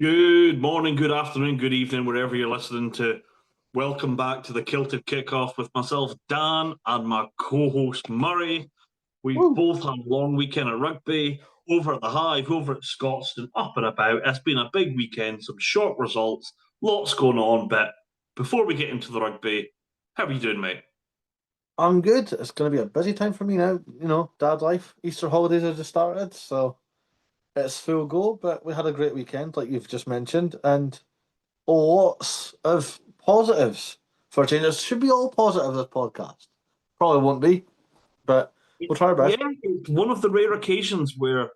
Good morning, good afternoon, good evening, wherever you're listening to. Welcome back to the Kilted Kickoff with myself, Dan, and my co-host Murray. We've Woo. both had a long weekend at rugby, over at the Hive, over at Scotstoun, up and about. It's been a big weekend, some short results, lots going on. But before we get into the rugby, how are you doing, mate? I'm good. It's going to be a busy time for me now. Dad life. Easter holidays have just started, so it's full go. But we had a great weekend, like you've just mentioned, and lots of positives for a change. It should be all positive, this podcast. Probably won't be, but we'll try our Yeah, best. it's one of the rare occasions where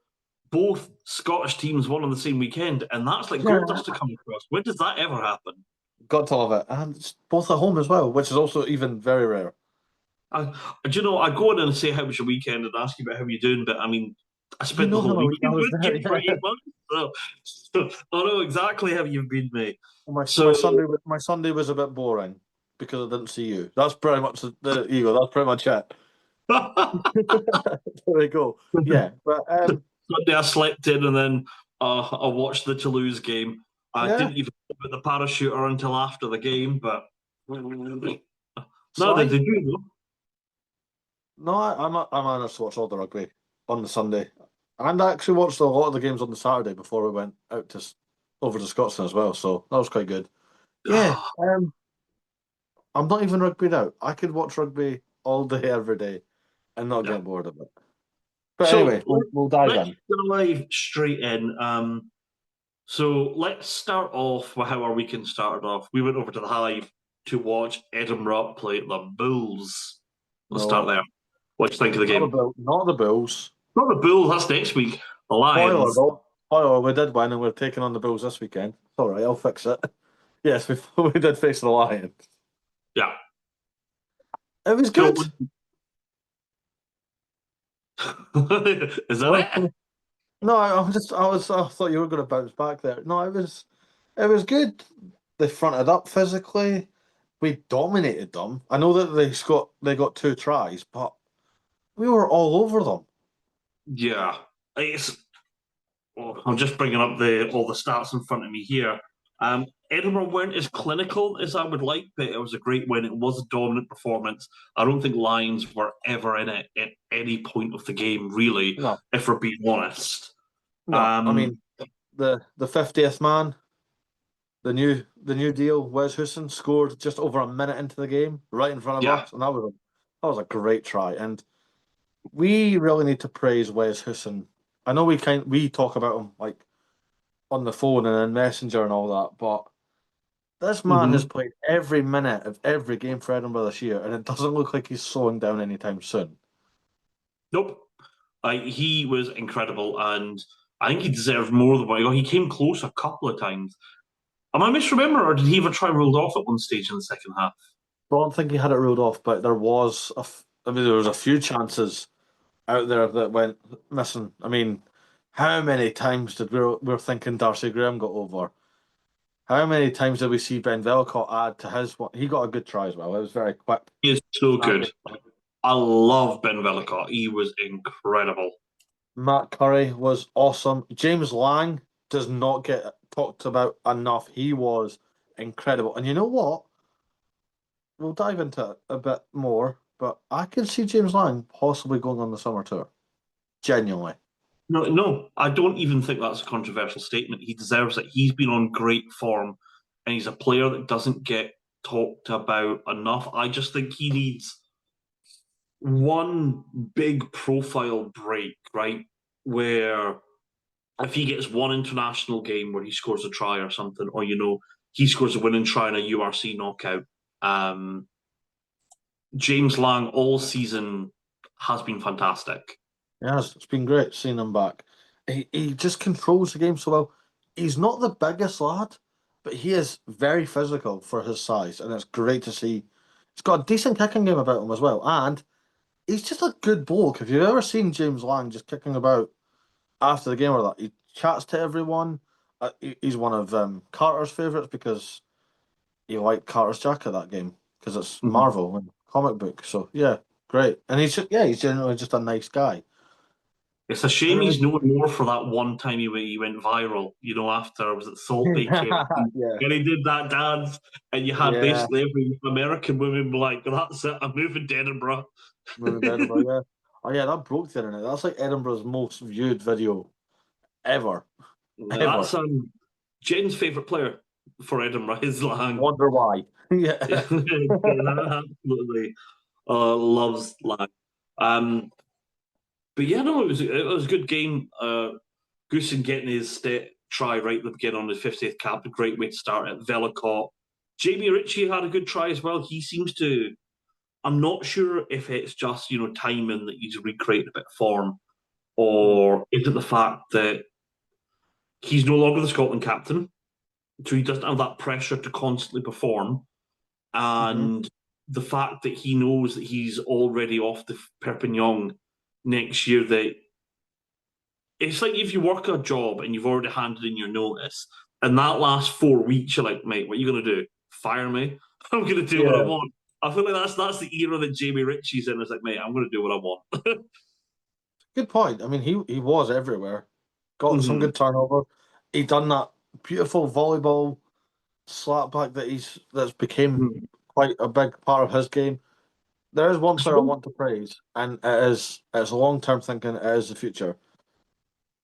both Scottish teams won on the same weekend, and that's like gold Yeah. dust to come across. When does that ever happen? Got to love it. And it's both at home as well, which is also even very rare. I, do you know, I go in and say how was your weekend and ask you about how you're doing, but I mean, I You spent the know whole how I weekend was with there, you for yeah. 8 months, so I know exactly how you've been, mate. My So, Sunday was a bit boring because I didn't see you. That's pretty much the ego. That's pretty much it. There we go. Yeah, but Sunday I slept in and then I watched the Toulouse game. I yeah. didn't even put the parachuter until after the game, but So no, they do, though. no, I managed to watch all the rugby on the Sunday, and I actually watched a lot of the games on the Saturday before we went out over to Scotland as well. So that was quite good. Yeah, I'm not even rugby out. I could watch rugby all day, every day, and not Yeah. get bored of it. But So anyway, we'll dive let's in. dive straight in. So let's start off with how our weekend started off. We went over to the Hive to watch Edinburgh play the Bulls. Let's start No, there. What do you think of the not the game? Bill, not the Bulls. Not the Bulls, that's next week. The Spoiler Lions. though. Spoiler, we did win, and we're taking on the Bulls this weekend. It's all right, I'll fix it. Yes, we we did face the Lions. Yeah. It was So, good. is that Well, it? no, I thought you were going to bounce back there. No, it was good. They fronted up physically. We dominated them. I know that they got two tries, but we were all over them. Yeah. It's, I'm just bringing up the all the stats in front of me here. Um, Edinburgh weren't as clinical as I would like, but it was a great win. It was a dominant performance. I don't think Lions were ever in it at any point of the game, really, No, if we're being honest. no. I Um, mean, the 50th man, the new deal, Wes Houston scored just over a minute into the game, right in front of yeah, us, and that was a great try. And we really need to praise Wes Houston. I know we talk about him like on the phone and in Messenger and all that, but this man has hmm played every minute of every game for Edinburgh this year, and it doesn't look like he's slowing down anytime soon. nope. He was incredible, and I think he deserved more than what he got. He came close a couple of times. Am I misremembering, or did he even try ruled off at one stage in the second half? I don't think he had it ruled off, but I mean, there was a few chances out there that went missing. I mean, how many times did we were thinking Darcy Graham got over? How many times did we see Ben Velcott add to his one? He got a good try as well. It was very quick. He is so Snappy. good. I love Ben Vellicott. He was incredible. Matt Curry was awesome. James Lang does not get talked about enough. He was incredible. And you know what? We'll dive into it a bit more, but I can see James Lang possibly going on the summer tour. Genuinely. No, no, I don't even think that's a controversial statement. He deserves it. He's been on great form, and he's a player that doesn't get talked about enough. I just think he needs one big profile break, right? Where if he gets one international game where he scores a try or something, or he scores a winning try in a URC knockout. Um, James Lang all season has been fantastic. Yeah, it's been great seeing him back. He just controls the game so well. He's not the biggest lad, but he is very physical for his size, and it's great to see. He's got a decent kicking game about him as well, and he's just a good bloke. Have you ever seen James Lang just kicking about after the game or that? He chats to everyone. He's one of Carter's favourites because he liked Carter's jacket that game because it's Mhm. Marvel and comic book. So yeah, great. And he's just, yeah, he's generally just a nice guy. It's a I shame he's mean, known more for that one time he went viral, after was it Salt Bay Camp? yeah, And he did that dance, and you had yeah, basically every American woman be like, that's it, I'm moving to Edinburgh. moving to Edinburgh. Yeah, oh yeah, that broke the internet. That's like Edinburgh's most viewed video ever, ever. That's Jen's favourite player for Edinburgh is Lang. Wonder why? Yeah, Absolutely loves Lang. Um, but yeah, no, it was a good game. Goosen getting his try right at the beginning on his 50th cap, a great way to start it. Velicott. Jamie Ritchie had a good try as well. He seems to. I'm not sure if it's just timing that he's recreated a bit of form, mm. or is it the fact that he's no longer the Scotland captain, so he doesn't have that pressure to constantly perform, Hmm. and the fact that he knows that he's already off to Perpignan next year. That it's like if you work a job and you've already handed in your notice, and that last 4 weeks, you're like, mate, what are you going to do? Fire me? I'm going to do what I Yeah, want. I feel like that's the era that Jamie Ritchie's in. It's like, mate, I'm going to do what I want. good point. I mean, he was everywhere. Got some Hmm. good turnover. He done that beautiful volleyball slapback that's became quite a big part of his game. There is one player I want to praise, and it's long term thinking. It is the future.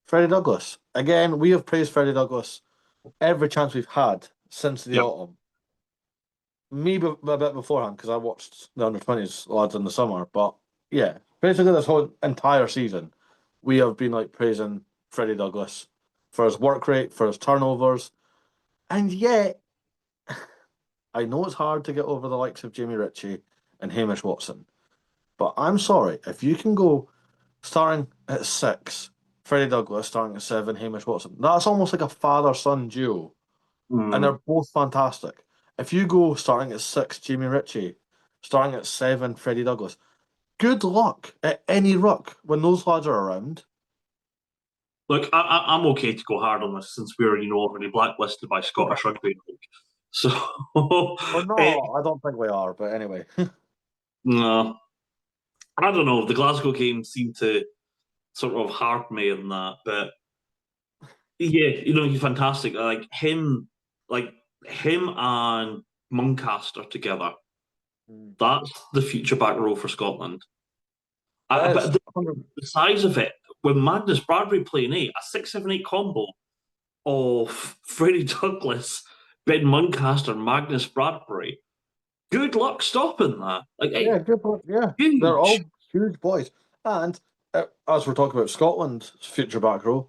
Freddie Douglas. Again, we have praised Freddie Douglas every chance we've had since the Yep. autumn. Me a bit beforehand because I watched the under 20s lads in the summer. But yeah, basically this whole entire season, we have been like praising Freddie Douglas for his work rate, for his turnovers, and yet I know it's hard to get over the likes of Jamie Ritchie and Hamish Watson. But I'm sorry, if you can go starting at six, Freddie Douglas starting at seven, Hamish Watson, that's almost like a father-son duo, and Mm. they're both fantastic. If you go starting at six, Jamie Ritchie, starting at seven, Freddie Douglas, good luck at any ruck when those lads are around. Look, I'm okay to go hard on this since we're already blacklisted by Scottish Rugby League. So Or it, no, I don't think we are, but anyway. no, I don't know. The Glasgow game seemed to sort of harp me on that, but yeah, he's fantastic. Like him and Muncaster together. Mm. That's the future back row for Scotland. That But is the, 100. the size of it, when Magnus Bradbury playing eight, a 6-7-8 combo of Freddie Douglas, Ben Muncaster, Magnus Bradbury. Good luck stopping that. Like, Yeah, hey, good point. Yeah, they're huge. all huge boys. And as we're talking about Scotland's future back row,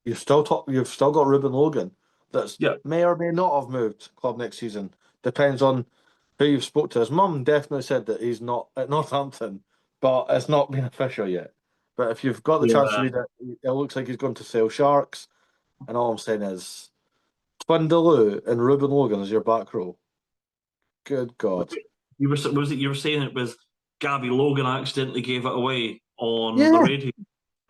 you've still got Ruben Logan that's Yeah, may or may not have moved club next season. Depends on who you've spoke to. His mum definitely said that he's not at Northampton, but it's not been official yet. But if you've got the chance to yeah. read it, it looks like he's going to sell Sharks. And all I'm saying is Twindaloo and Ruben Logan as your back row. Good God. You were saying it was Gabby Logan accidentally gave it away on the Yeah, radio.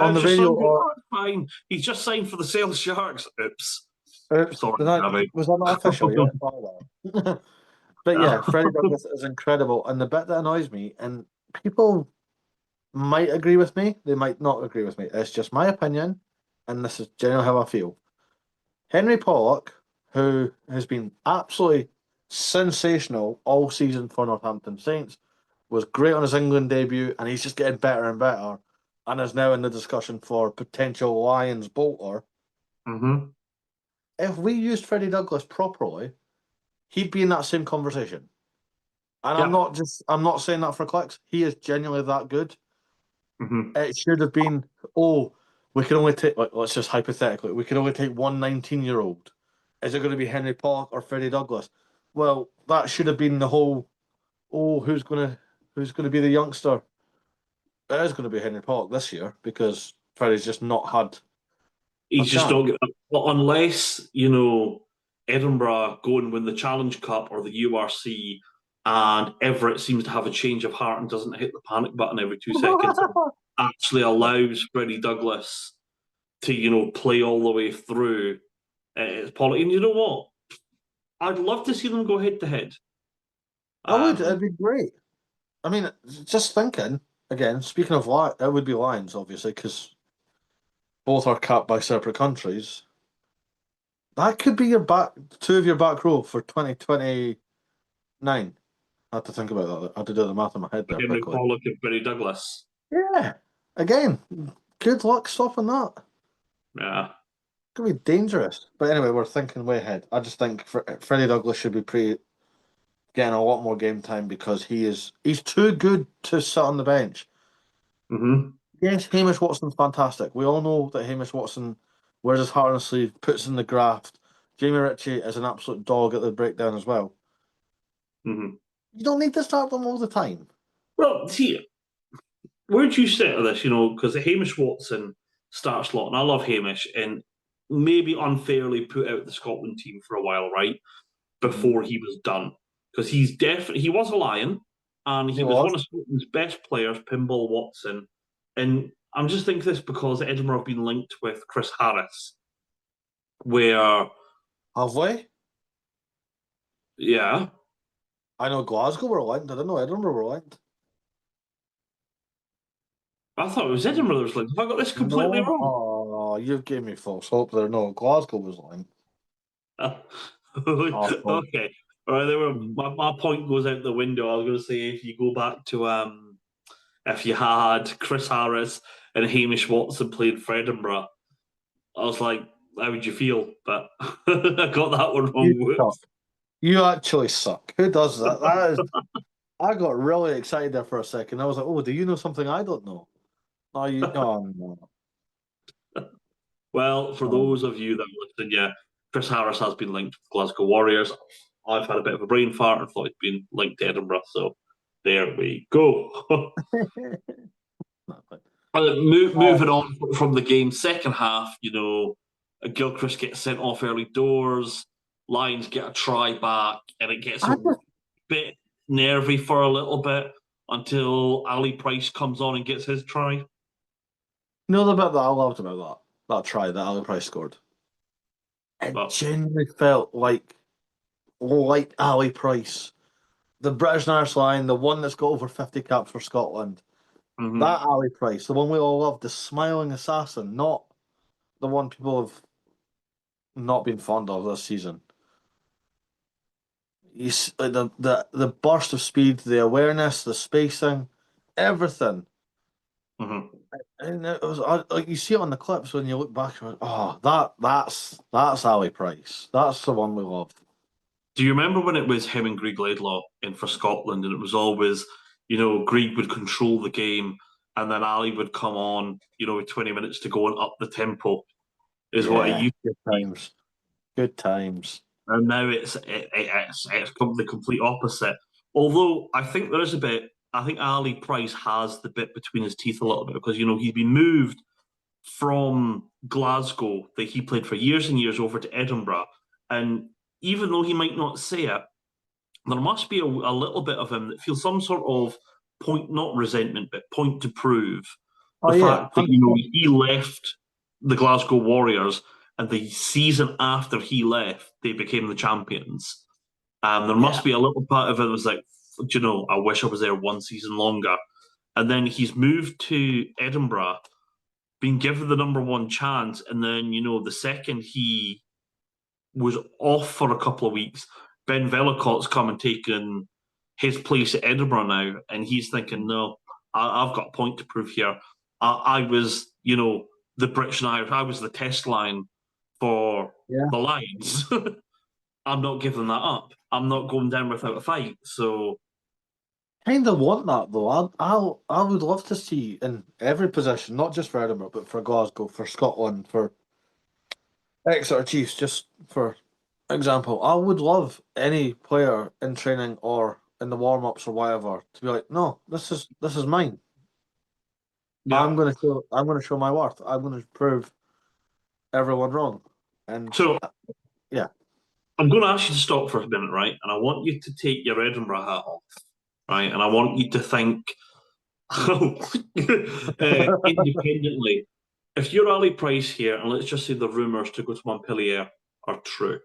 on How's the your radio son doing? or Oh, it's fine. He's just signed for the Sales Sharks. Oops. oops, Sorry, Gabby. was that not official yet? Oh, well. But yeah, Freddie Douglas is incredible. And the bit that annoys me, and people might agree with me, they might not agree with me. It's just my opinion, and this is generally how I feel. Henry Pollock, who has been absolutely sensational all season for Northampton Saints, was great on his England debut, and he's just getting better and better, and is now in the discussion for potential Lions bolter. Mm-hmm. If we used Freddie Douglas properly, he'd be in that same conversation. And Yep. I'm not saying that for clicks. He is genuinely that good. Mm-hmm. It should have been, oh, we can only take, like, let's just hypothetically, we can only take one 19-year-old. Is it going to be Henry Pollock or Freddie Douglas? Well, that should have been the whole, oh, who's gonna be the youngster? It is going to be Henry Pollock this year because Freddie's just not had a He's just chance. not well, unless Edinburgh go and win the Challenge Cup or the URC, and Everett seems to have a change of heart and doesn't hit the panic button every 2 seconds, and actually allows Freddie Douglas to play all the way through. It's Pollock, and you know what? I'd love to see them go head to head. I would, Um, it'd be great. I mean, just thinking, again, speaking of it would be Lions, obviously, because both are capped by separate countries. That could be two of your back row for 2029. I had to think about that. I had to do the math in my head there Henry quickly. Pollock and Billy Douglas. Yeah. Again, good luck stopping that. Yeah. Could be dangerous. But anyway, we're thinking way ahead. I just think Freddie Douglas should be getting a lot more game time because he's too good to sit on the bench. Mm-hmm. Yes, Hamish Watson's fantastic. We all know that Hamish Watson wears his heart on his sleeve, puts in the graft. Jamie Ritchie is an absolute dog at the breakdown as well. Mm-hmm. You don't need to start them all the time. Well, see, where do you sit with this? Because Hamish Watson starts a lot, and I love Hamish, and maybe unfairly put out the Scotland team for a while, right? Before he was done. Because he was a Lion, and He he was one was. of Scotland's best players, Pinball Watson. And I'm just thinking this because Edinburgh have been linked with Chris Harris, where, Have we? yeah, I know Glasgow were linked. I didn't know Edinburgh were linked. I thought it was Edinburgh that was linked. Have I got this completely No. wrong? Oh, you've gave me false hope there. No, Glasgow was linked. Oh, Okay. All right, mm. my point goes out the window. I was going to say if you go back to if you had Chris Harris and Hamish Watson playing for Edinburgh, I was like, how would you feel? But I got that one You wrong. suck. Whoops. You actually suck. Who does that? That is. I got really excited there for a second. I was like, "Oh, do you know something I don't know?" No, you. Oh no. Well, for Oh. those of you that are listening, yeah, Chris Harris has been linked with Glasgow Warriors. I've had a bit of a brain fart and thought he'd been linked to Edinburgh. So there we go. Oh, Moving on from the game, second half, Gilchrist gets sent off early doors. Lions get a try back, and it gets I a just bit nervy for a little bit until Ali Price comes on and gets his try. know the bit that I loved about that try that Ali Price scored. It But genuinely felt like Ali Price, the British and Irish line, the one that's got over 50 caps for Scotland. mhm. That Ali Price, the one we all love, the smiling assassin, not the one people have not been fond of this season. Like the burst of speed, the awareness, the spacing, everything. Mhm. And it was like you see it on the clips when you look back. You're like, oh, that's Ali Price. That's the one we love. Do you remember when it was him and Greg Laidlaw in for Scotland, and it was always, Greg would control the game, and then Ali would come on, with 20 minutes to go and up the tempo, is what it Yeah, used good to be. times. Good times. And now it's the complete opposite. Although I think there is a bit. I think Ali Price has the bit between his teeth a little bit because he's been moved from Glasgow that he played for years and years over to Edinburgh, and even though he might not say it, there must be a little bit of him that feels some sort of point, not resentment, but point to prove Oh the yeah, fact that 100%. he left the Glasgow Warriors, and the season after he left, they became the champions. There Yeah, must be a little part of it that was like, I wish I was there one season longer. And then he's moved to Edinburgh, been given the number one chance, and then the second he was off for a couple of weeks. Ben Vellacott's come and taken his place at Edinburgh now, and he's thinking, no, I've got a point to prove here. I was, the British and Irish, I was the test line for yeah. the Lions. I'm not giving that up. I'm not going down without a fight. So, Kind of want that though. I would love to see in every position, not just for Edinburgh, but for Glasgow, for Scotland, for Exeter Chiefs, just for example. I would love any player in training or in the warm ups or whatever to be like, no, this is mine. yeah. I'm gonna show my worth. I'm gonna prove everyone wrong. And So yeah, I'm going to ask you to stop for a minute, right? And I want you to take your Edinburgh hat off, right? And I want you to think independently. If you're Ali Price here, and let's just say the rumours to go to Montpellier are true,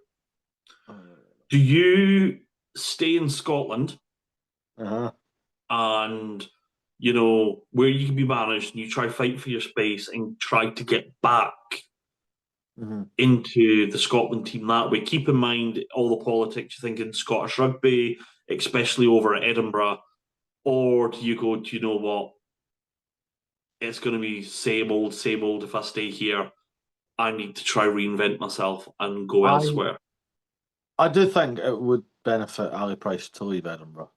do you stay in Scotland uh-huh. and where you can be managed and you try fight for your space and try to get back into the Scotland team that way. Keep in mind all the politics you think in Scottish rugby, especially over at Edinburgh, or do you go, do you know what? It's going to be same old, same old. If I stay here, I need to try reinvent myself and go I elsewhere. I do think it would benefit Ali Price to leave Edinburgh.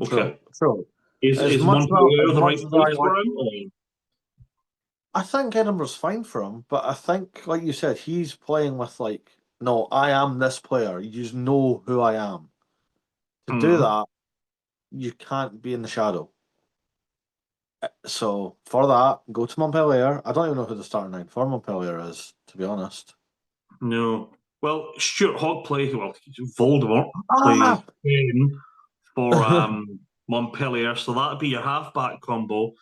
Okay. True. Is As Montpellier the much right as I place like, for him? I think Edinburgh's fine for him, but I think, like you said, he's playing with like, no, I am this player. You just know who I am. To do Hmm. that, you can't be in the shadow. So for that, go to Montpellier. I don't even know who the starting nine for Montpellier is, to be honest. No. Well, Stuart Hogg plays, well, Voldemort plays Ah! 10 for Montpellier, so that'd be your halfback combo,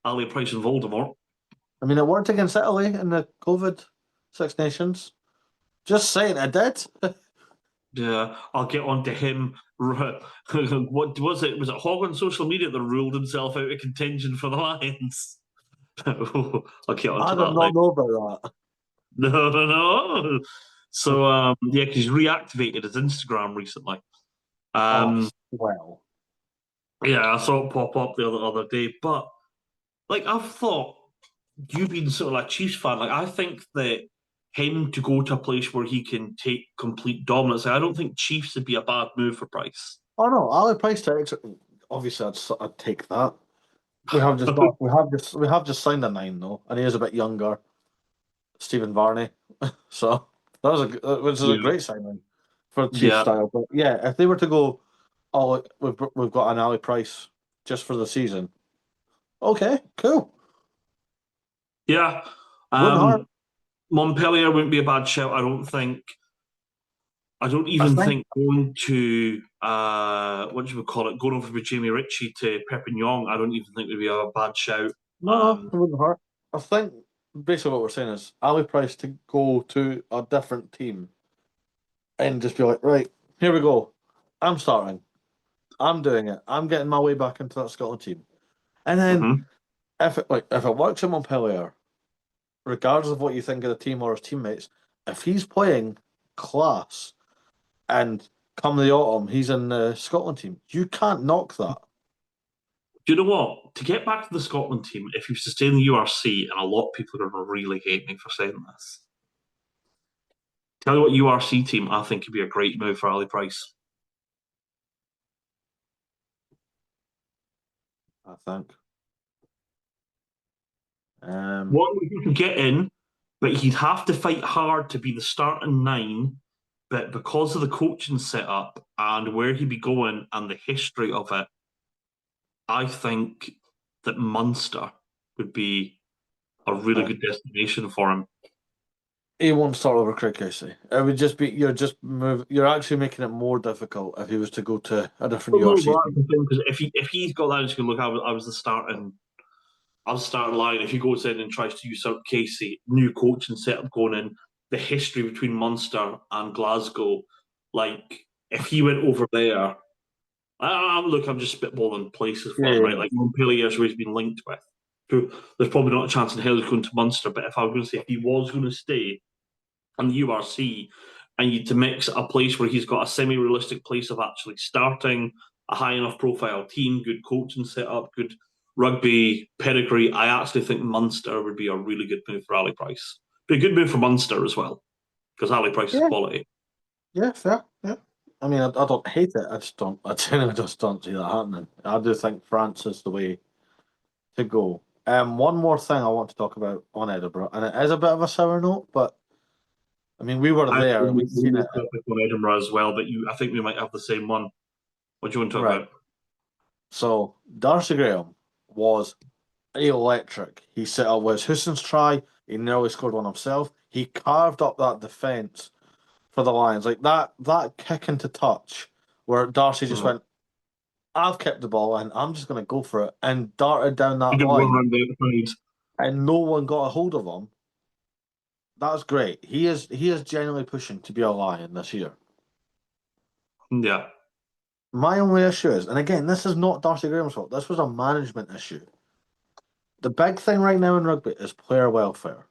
Ali Price and Voldemort. I mean, it worked against Italy in the COVID Six Nations. Just saying, it did. Yeah, I'll get on to him. What was it? Was it Hogg on social media that ruled himself out of contention for the Lions? I'll get on I to did that later. not know about that. No, no, no. So, yeah, 'cause he's reactivated his Instagram recently. Oh, Um, well. yeah, I saw it pop up the other day, but like I've thought, you being sort of like Chiefs fan, like I think that him to go to a place where he can take complete dominance, I don't think Chiefs would be a bad move for Price. Oh no, Ali Price takes. Obviously, I'd take that. We have just got we have just signed a nine though, and he is a bit younger, Stephen Varney. So that was which is a Yeah, great signing for Chief yeah, style. But yeah, if they were to go, oh look, we've got an Ali Price just for the season. Okay, cool. yeah. Wouldn't hurt. Montpellier wouldn't be a bad shout. I don't think. I don't I even think think going to what do we call it? Going over with Jamie Ritchie to Perpignan, I don't even think would be a bad shout. no, it wouldn't hurt. I think basically what we're saying is Ali Price to go to a different team and just be like, right, here we go. I'm starting. I'm doing it. I'm getting my way back into that Scotland team. And then Mhm. if it works in Montpellier, regardless of what you think of the team or his teammates, if he's playing class and come the autumn he's in the Scotland team, you can't knock that. Do you know what? To get back to the Scotland team, if he was to stay in the URC, and a lot of people are going to really hate me for saying this, tell you what, URC team, I think could be a great move for Ali Price. I think. Um, One, he could get in, but he'd have to fight hard to be the starting nine. But because of the coaching setup and where he'd be going and the history of it, I think that Munster would be a really no. good destination for him. He won't start over Craig Casey. It would just be you're actually making it more difficult if he was to go to a different But no, URC well, that's team. the thing, because if he's got that, he's going to look. I was the starting line. If he goes in and tries to usurp Casey, new coaching setup going in, the history between Munster and Glasgow, like if he went over there, look, I'm just spitballing places Yeah, for him, yeah, right? yeah. Like Montpellier's where he's been linked with. Who there's probably not a chance in hell he's going to Munster, but if I was going to say if he was going to stay in the URC and you to mix a place where he's got a semi-realistic place of actually starting a high enough profile team, good coaching setup, good rugby pedigree, I actually think Munster would be a really good move for Ali Price. Be a good move for Munster as well, because Ali Price is Yeah, quality. yeah, fair. Yeah. I mean, I don't hate it. I just don't. I genuinely just don't see that happening. I do think France is the way to go. One more thing I want to talk about on Edinburgh, and it is a bit of a sour note, but I mean, we were I have there. We've one seen it. more topic on Edinburgh as well, but I think we might have the same one. What do you want to talk Right. about? So Darcy Graham was electric. He set up with Hussen's try. He nearly scored one himself. He carved up that defence for the Lions. Like that kick into touch where Darcy just Mm. went, I've kept the ball and I'm just gonna go for it and darted down A that good one line round the outside. and no one got a hold of him. That's great. He is genuinely pushing to be a Lion this year. Yeah. My only issue is, and again, this is not Darcy Graham's fault. This was a management issue. The big thing right now in rugby is player welfare.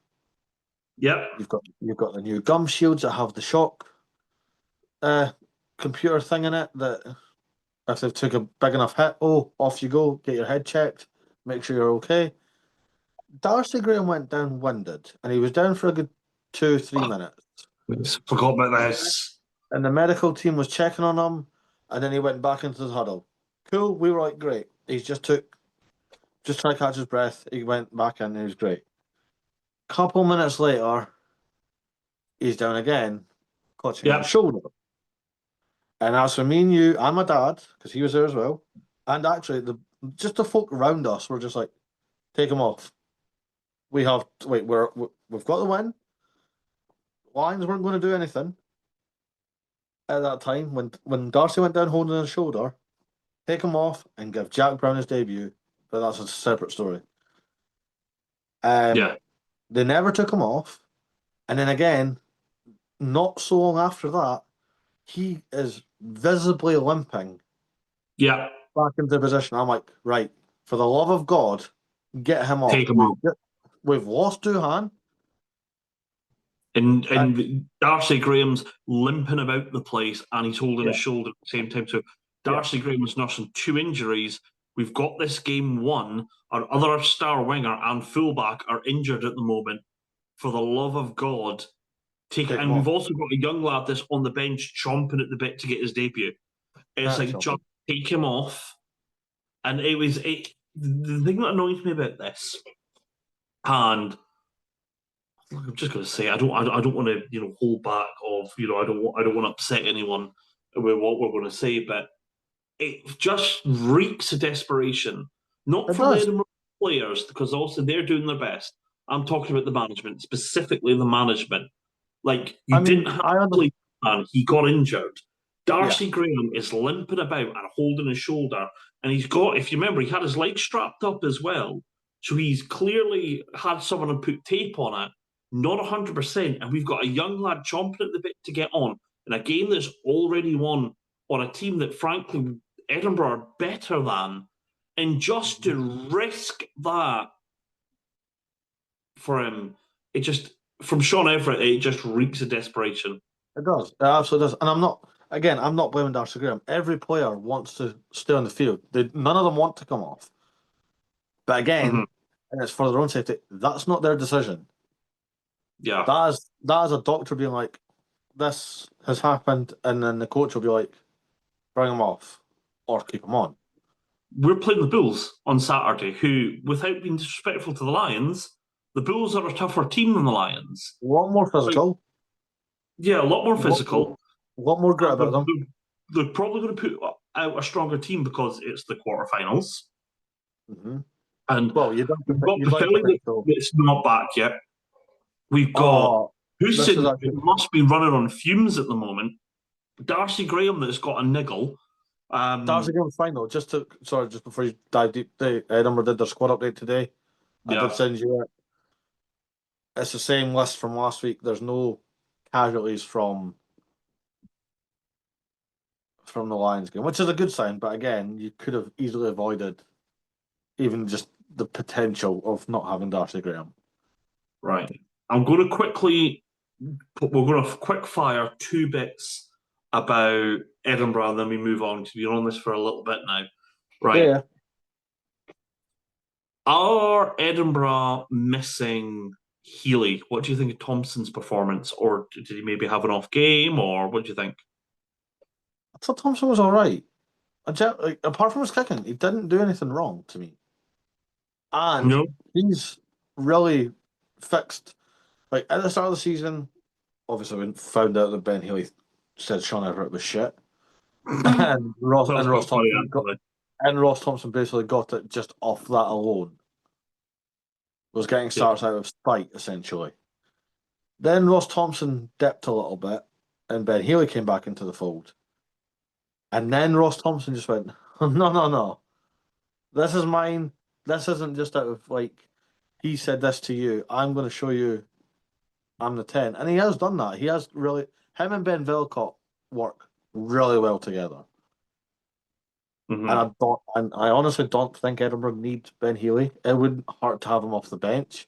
Yep. You've got the new gum shields that have the shock uh, computer thing in it that if they took a big enough hit, oh, off you go, get your head checked, make sure you're okay. Darcy Graham went down winded, and he was down for a good 2-3 minutes. Forgot about this. And the medical team was checking on him, and then he went back into the huddle. Cool, we were like, great. He's just trying to catch his breath. He went back in, and he was great. Couple minutes later, he's down again, clutching at his shoulder. And as for me and you and my dad, because he was there as well, and actually just the folk around us were just like, take him off. We've got the win. Lions weren't going to do anything at that time when Darcy went down holding his shoulder. Take him off and give Jack Brown his debut, but that's a separate story. They never took him off, and then again, not so long after that, he is visibly limping. Yeah. Back into position. I'm like, right, for the love of God, get him off. Take him off. We've lost Duhan. And Darcy Graham's limping about the place and he's holding his shoulder at the same time. So Darcy Graham was nursing 2 injuries. We've got this game won. Our other star winger and fullback are injured at the moment. For the love of God, take it. And we've also got a young lad that's on the bench chomping at the bit to get his debut. It's just take him off. And the thing that annoys me about this, and I'm just going to say I don't want to hold back of I don't want to upset anyone with what we're going to say, but it just reeks of desperation. Not from the Edinburgh players, because also they're doing their best. I'm talking about the management, specifically the management. Like didn't have to play, man. He got injured. Darcy Graham is limping about and holding his shoulder, and if you remember, he had his leg strapped up as well. So he's clearly had someone put tape on it. Not 100%, and we've got a young lad chomping at the bit to get on in a game that's already won on a team that, frankly, Edinburgh are better than, and just to risk that for him, from Sean Everett, it just reeks of desperation. It does. It absolutely does. And I'm not blaming Darcy Graham. Every player wants to stay on the field. None of them want to come off. But again, and it's for their own safety, that's not their decision. Yeah. That is a doctor being like, this has happened, and then the coach will be like, bring him off or keep him on. We're playing the Bulls on Saturday, who, without being disrespectful to the Lions, the Bulls are a tougher team than the Lions. A lot more physical. A lot more physical. A lot more grit about them. They're probably going to put out a stronger team because it's the quarterfinals. Mm-hmm. And you've got Philly that's not back yet. We've got Houston, who must be running on fumes at the moment. Darcy Graham, that's got a niggle. Darcy Graham's fine though. Just before you dive deep, Edinburgh did their squad update today. I did send you it. It's the same list from last week. There's no casualties from the Lions game, which is a good sign. But again, you could have easily avoided even just the potential of not having Darcy Graham. Right. We're going to quick fire 2 bits about Edinburgh, and then we move on, because we've been on this for a little bit now. Right. Yeah. Are Edinburgh missing Healy? What do you think of Thompson's performance? Or did he maybe have an off game, or what do you think? I thought Thompson was all right. Apart from his kicking, he didn't do anything wrong to me. And he's really fixed. Like at the start of the season, obviously we found out that Ben Healy said Sean Everett was shit. and Ross Thompson basically got it just off that alone. Was getting starts out of spite, essentially. Then Ross Thompson dipped a little bit, and Ben Healy came back into the fold. And then Ross Thompson just went, no. This is mine. This isn't just out of, like, he said this to you. I'm going to show you I'm the 10. And he has done that. He has really... Him and Ben Vilcott work really well together. Hmm. And I honestly don't think Edinburgh need Ben Healy. It wouldn't hurt to have him off the bench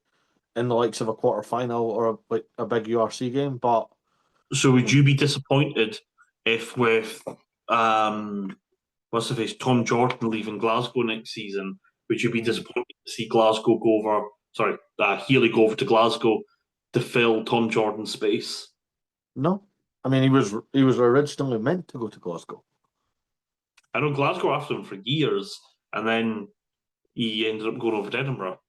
in the likes of a quarter final or like a big URC game. But So would you be disappointed if with what's the face, Tom Jordan leaving Glasgow next season, would you be mm, disappointed to see Glasgow go over, sorry, Healy go over to Glasgow to fill Tom Jordan's space? no, I mean he was originally meant to go to Glasgow. I know Glasgow after him for years, and then he ended up going over to Edinburgh.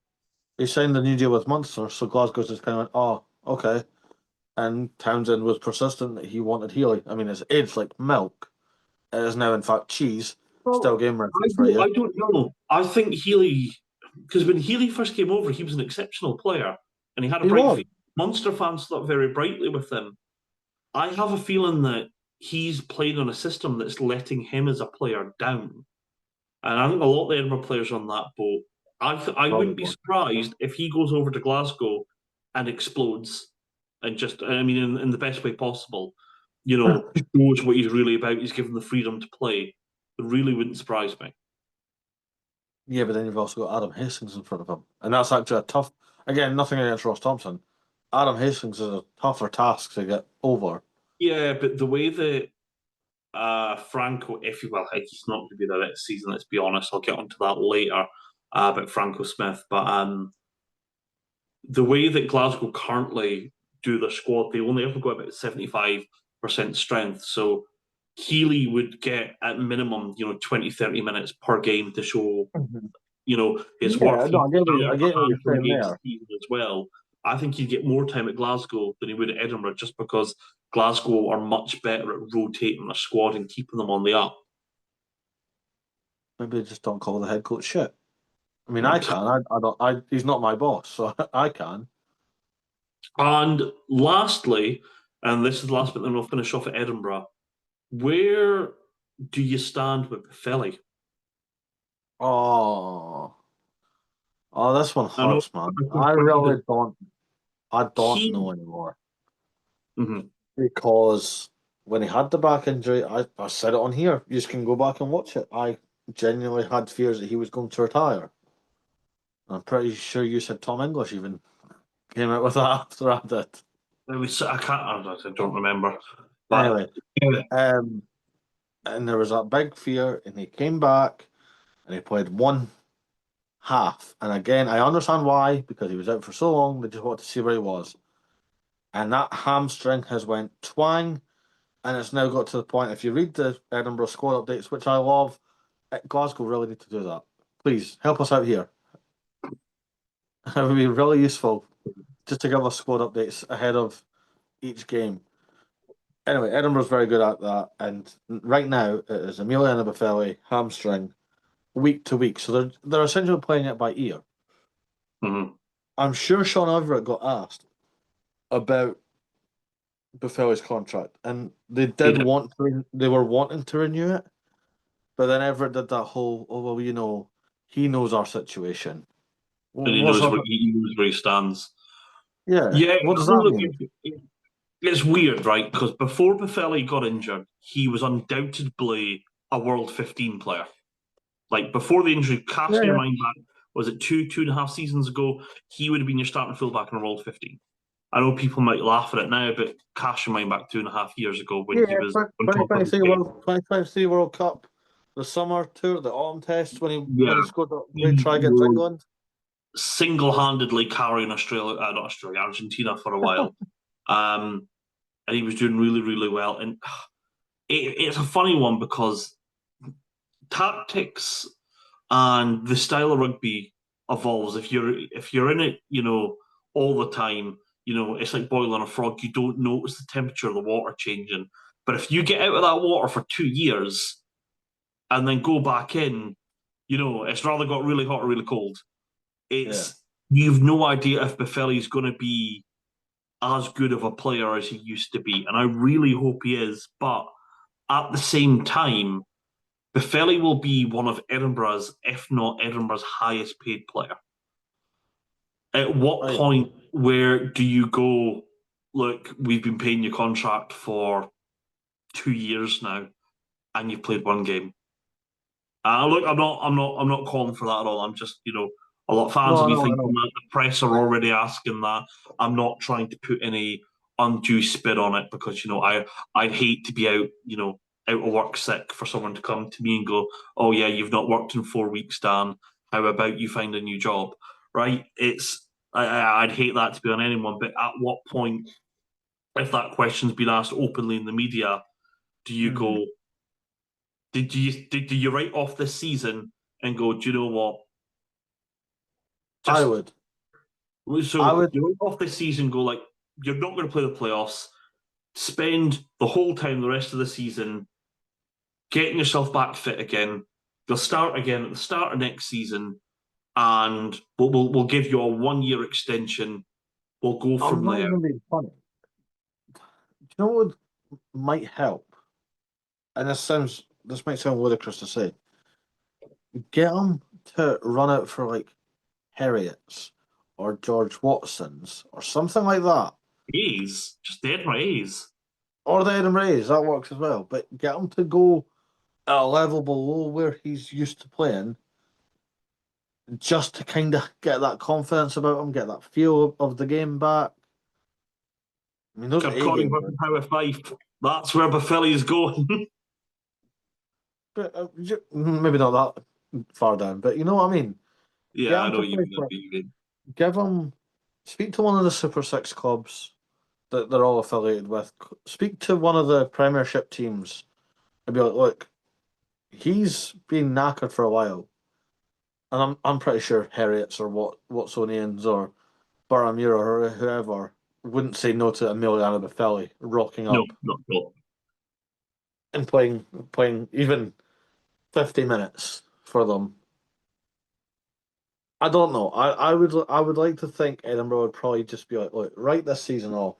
He signed a new deal with Munster, so Glasgow's just kind of went, oh, okay. And Townsend was persistent that he wanted Healy. I mean, it's aged like milk. It is now, in fact, cheese. Still Well, game ready for you. I don't know. I think Healy, because when Healy first came over, he was an exceptional player and he had a He bright was. future. Munster fans thought very brightly with him. I have a feeling that he's playing on a system that's letting him as a player down. And I think a lot of the Edinburgh players are on that boat. I wouldn't be Probably. surprised if he goes over to Glasgow and explodes and just, I mean, in the best way possible, shows what he's really about. He's given the freedom to play. It really wouldn't surprise me. Yeah, but then you've also got Adam Hastings in front of him. And that's actually a tough, again, nothing against Ross Thompson. Adam Hastings is a tougher task to get over. Yeah, but the way that Franco, if you will, he's not going to be there next season. Let's be honest. I'll get onto that later about Franco Smith. But the way that Glasgow currently do their squad, they only ever go about 75% strength. So Healy would get at minimum, 20, 30 minutes per game to show, Mhm. his Yeah, worth. no, He's I get what you're 120 saying games a there. season as well. I think he'd get more time at Glasgow than he would at Edinburgh just because Glasgow are much better at rotating their squad and keeping them on the up. Maybe just don't call the head coach shit. I mean, I can. I don't. He's not my boss, so I can. And lastly, and this is the last bit, then we'll finish off at Edinburgh. Where do you stand with Philly? Oh, this one I know hurts, man. I I confronted really it. don't. I don't He, know anymore mhm. because when he had the back injury, I said it on here. You just can go back and watch it. I genuinely had fears that he was going to retire. I'm pretty sure you said Tom English even came out with that after I did. I don't remember, but Anyway, yeah, um, and there was that big fear, and he came back and he played one half. And again, I understand why because he was out for so long. They just wanted to see where he was, and that hamstring has went twang, and it's now got to the point. If you read the Edinburgh squad updates, which I love, Glasgow really need to do that. Please help us out here. It would be really useful just to give us squad updates ahead of each game. Anyway, Edinburgh's very good at that, and right now it is Emiliano Buffelli hamstring week to week, so they're essentially playing it by ear. mhm. I'm sure Sean Everett got asked about Buffelli's contract, and He did. they were wanting to renew it, but then Everett did that whole, oh well, he knows our situation. And he What's knows up? where he stands. Yeah, Yeah, what does that mean? it's weird, right? Because before Buffelli got injured, he was undoubtedly a World 15 player. Like before the injury, Yeah, cast your yeah. mind back, was it 2.5 seasons ago? He would have been your starting fullback in a World 15. I know people might laugh at it now, but cast your mind back 2.5 years ago when he Yeah, was on top of his 2023 game. 2023 World Cup, the summer tour, the autumn test when Yeah, he scored that great he try against was England. single-handedly carrying not Australia, Argentina for a while. And he was doing really, really well. And it's a funny one because tactics and the style of rugby evolves. If you're in it, all the time, it's like boiling a frog. You don't notice the temperature of the water changing. But if you get out of that water for 2 years and then go back in, it's rather got really hot or really cold. Yeah. It's You've no idea if Buffelli's going to be as good of a player as he used to be, and I really hope he is. But at the same time, Buffelli will be one of Edinburgh's, if not Edinburgh's, highest paid player. At what I point, where do you go? Look, we've been paying your contract for 2 years now, and you've played one game. Look, I'm not calling for that at all. I'm just, a lot of fans No, will I be know, I thinking know. that. The press are already asking that. I'm not trying to put any undue spin on it because, I'd hate to be out, out of work sick for someone to come to me and go, "Oh yeah, you've not worked in 4 weeks, Dan. How about you find a new job?" Right? I'd hate that to be on anyone. But at what point, if that question's been asked openly in the media, do you Hmm. go? Do you write off this season and go, do you know what? I Just would. I so would. you write off this season, go like you're not going to play the playoffs. Spend the whole time, the rest of the season, getting yourself back fit again. You'll start again at the start of next season, and we'll give you a 1 year extension. We'll go I'm from not there. even being funny. Do you know what might help? And this might sound ludicrous to say. Get them to run out for like Harriet's or George Watson's or something like that. A's, just dead my A's. Or the Edinburghs, that works as well. But get him to go at a level below where he's used to playing, just to kind of get that confidence about him, get that feel of the game back. I mean, those A Kirkcaldy games, versus Power Five. That's where Bafilli's going. but maybe not that far down. But you know what I mean. Yeah, Get I him know to you play mean. I know for. you mean. Give him. Speak to one of the Super Six clubs that they're all affiliated with. Speak to one of the Premiership teams and be like, look, he's been knackered for a while, and I'm pretty sure Heriots or Watsonians or Barramura or whoever wouldn't say no to Emiliano Buffelli rocking No, up not no. and playing even 50 minutes for them. I don't know. I would like to think Edinburgh would probably just be like, look, write this season off,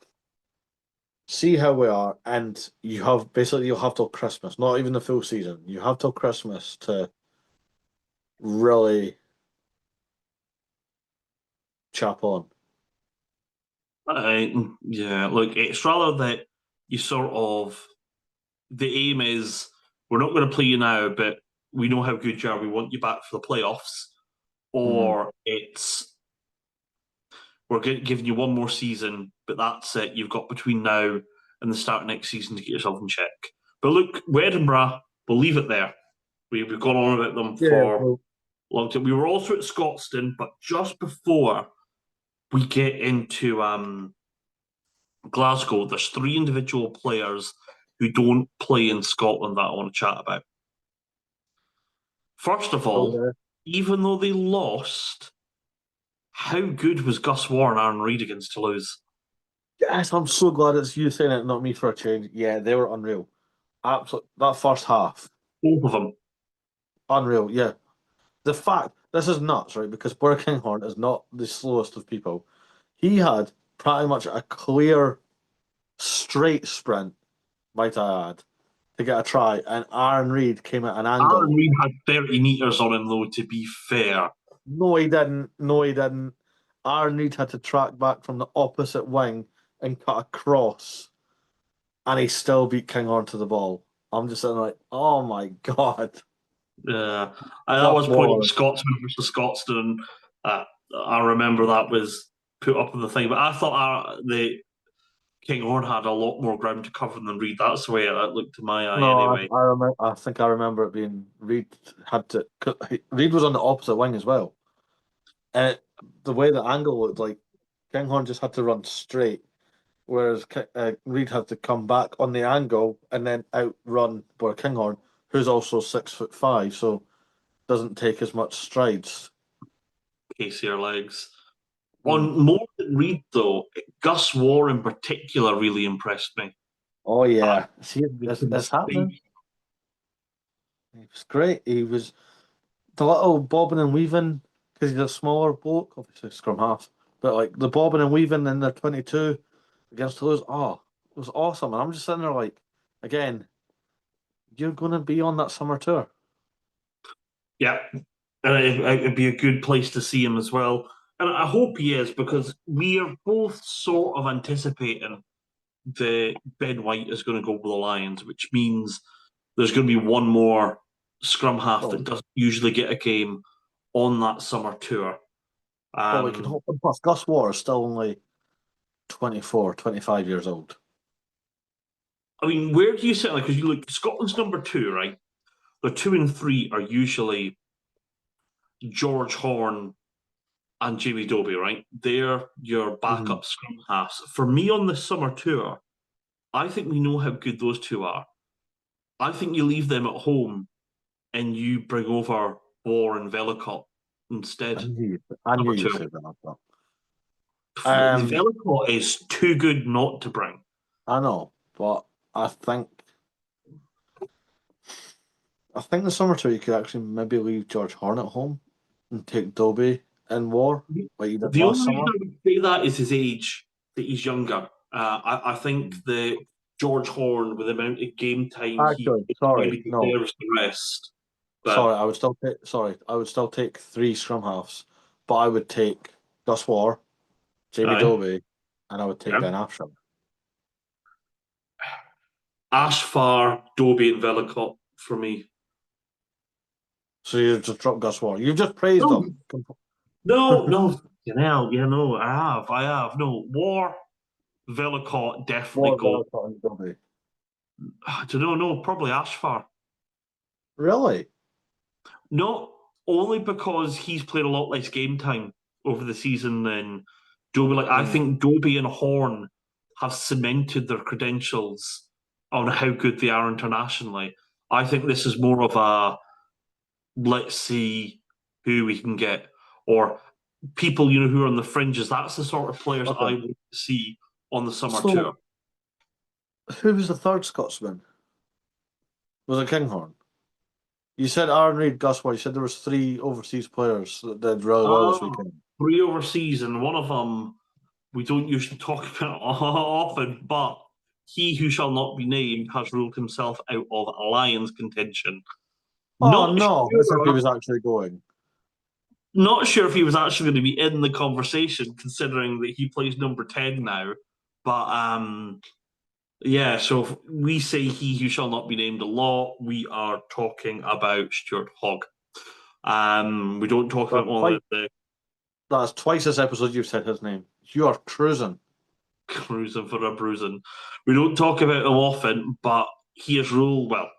see how we are, and you'll have till Christmas, not even the full season. You have till Christmas to really chap on. Yeah, look, it's rather that you sort of the aim is we're not going to play you now, but we know how good you are. We want you back for the playoffs, Mhm. or it's we're giving you one more season, but that's it. You've got between now and the start of next season to get yourself in check. But look, with Edinburgh, we'll leave it there. We've gone on about them Yeah, for well, a long time. We were also at Scotstoun, but just before we get into Glasgow, there's three individual players who don't play in Scotland that I want to chat about. First of all, okay. even though they lost, how good was Gus Warren and Aaron Reid against Toulouse? Yes, I'm so glad it's you saying it, not me for a change. Yeah, they were unreal. Absolutely, that first half, Both of them. unreal. Yeah, the fact this is nuts, right? Because Bora Kinghorn is not the slowest of people. He had pretty much a clear, straight sprint, might I add, to get a try, and Aaron Reid came at an Aaron angle. Reid had 30 metres on him, though, to be fair. No, he didn't. No, he didn't. Aaron Reid had to track back from the opposite wing and cut across, and he still beat Kinghorn to the ball. I'm just sitting like, oh my God. Uh, that Gus was probably Warren. Scotsman versus Scotstoun. Uh, I remember that was put up on the thing, but I thought the Kinghorn had a lot more ground to cover than Reid. That's the way it looked to my eye, No, anyway. I remember. I think I remember it being Reed had to. Reed was on the opposite wing as well, and the way the angle looked like, Kinghorn just had to run straight, whereas Reed had to come back on the angle and then outrun Bor Kinghorn, who's also 6'5", so doesn't take as much strides. Casier legs. Mm. On more than Reid, though, Gus War in particular really impressed me. Oh I yeah, see, he can it's happening. see. He was great. He was the little bobbing and weaving because he's a smaller bloke, obviously scrum half, but like the bobbing and weaving in the 22 against Toulouse, oh, it was awesome. And I'm just sitting there like, again, you're going to be on that summer tour. Yeah, and it'd be a good place to see him as well. And I hope he is because we are both sort of anticipating that Ben White is going to go with the Lions, which means there's going to be one more scrum half that doesn't usually get a game on that summer tour. Well, we can hope. Plus, Gus Waugh is still only 24, 25 years old. I mean, where do you sit? Because you look, Scotland's number two, right? The 2 and 3 are usually George Horne and Jamie Dobie, right? They're your backup scrum halves. For me on the summer tour, I think we know how good those two are. I think you leave them at home and you bring over Waugh and Velicott instead. I knew you'd say that. Velicott is too good not to bring. I know, but I think the summer tour you could actually maybe leave George Horne at home and take Dobie and Waugh like you did The last only reason summer. I would say that is his age, that he's younger. I think the George Horne, with the amount of game time Actually, maybe deserves the rest. But I would still take 3 scrum halves, but I would take Gus Waugh, Jamie Dobie, and I would take Ben Afsham. Ashfar, Dobie, and Velicott for me. So you just drop Gus Waugh. You've just praised him. No, I have. No, Waugh, Velicott, definitely go. I don't know, no, probably Ashfar. Really? Not only because he's played a lot less game time over the season than Dobie. I think Dobie and Horne have cemented their credentials on how good they are internationally. I think this is more of a let's see who we can get, or people who are on the fringes. That's the sort of players I want to see on the summer tour. Who was the third Scotsman? Was it Kinghorn? You said Aaron Reid, Gus Waugh. You said there was 3 overseas players that did really well this weekend. 3 overseas, and one of them we don't usually talk about often, but he who shall not be named has ruled himself out of Lions contention. Not sure as if he was actually going. Not sure if he was actually going to be in the conversation, considering that he plays number 10 now. But yeah, so if we say he who shall not be named a lot, we are talking about Stuart Hogg. We don't talk about one of the. That's twice this episode you've said his name. You are cruising. Cruising for a bruising. We don't talk about him often, but he has ruled. Well,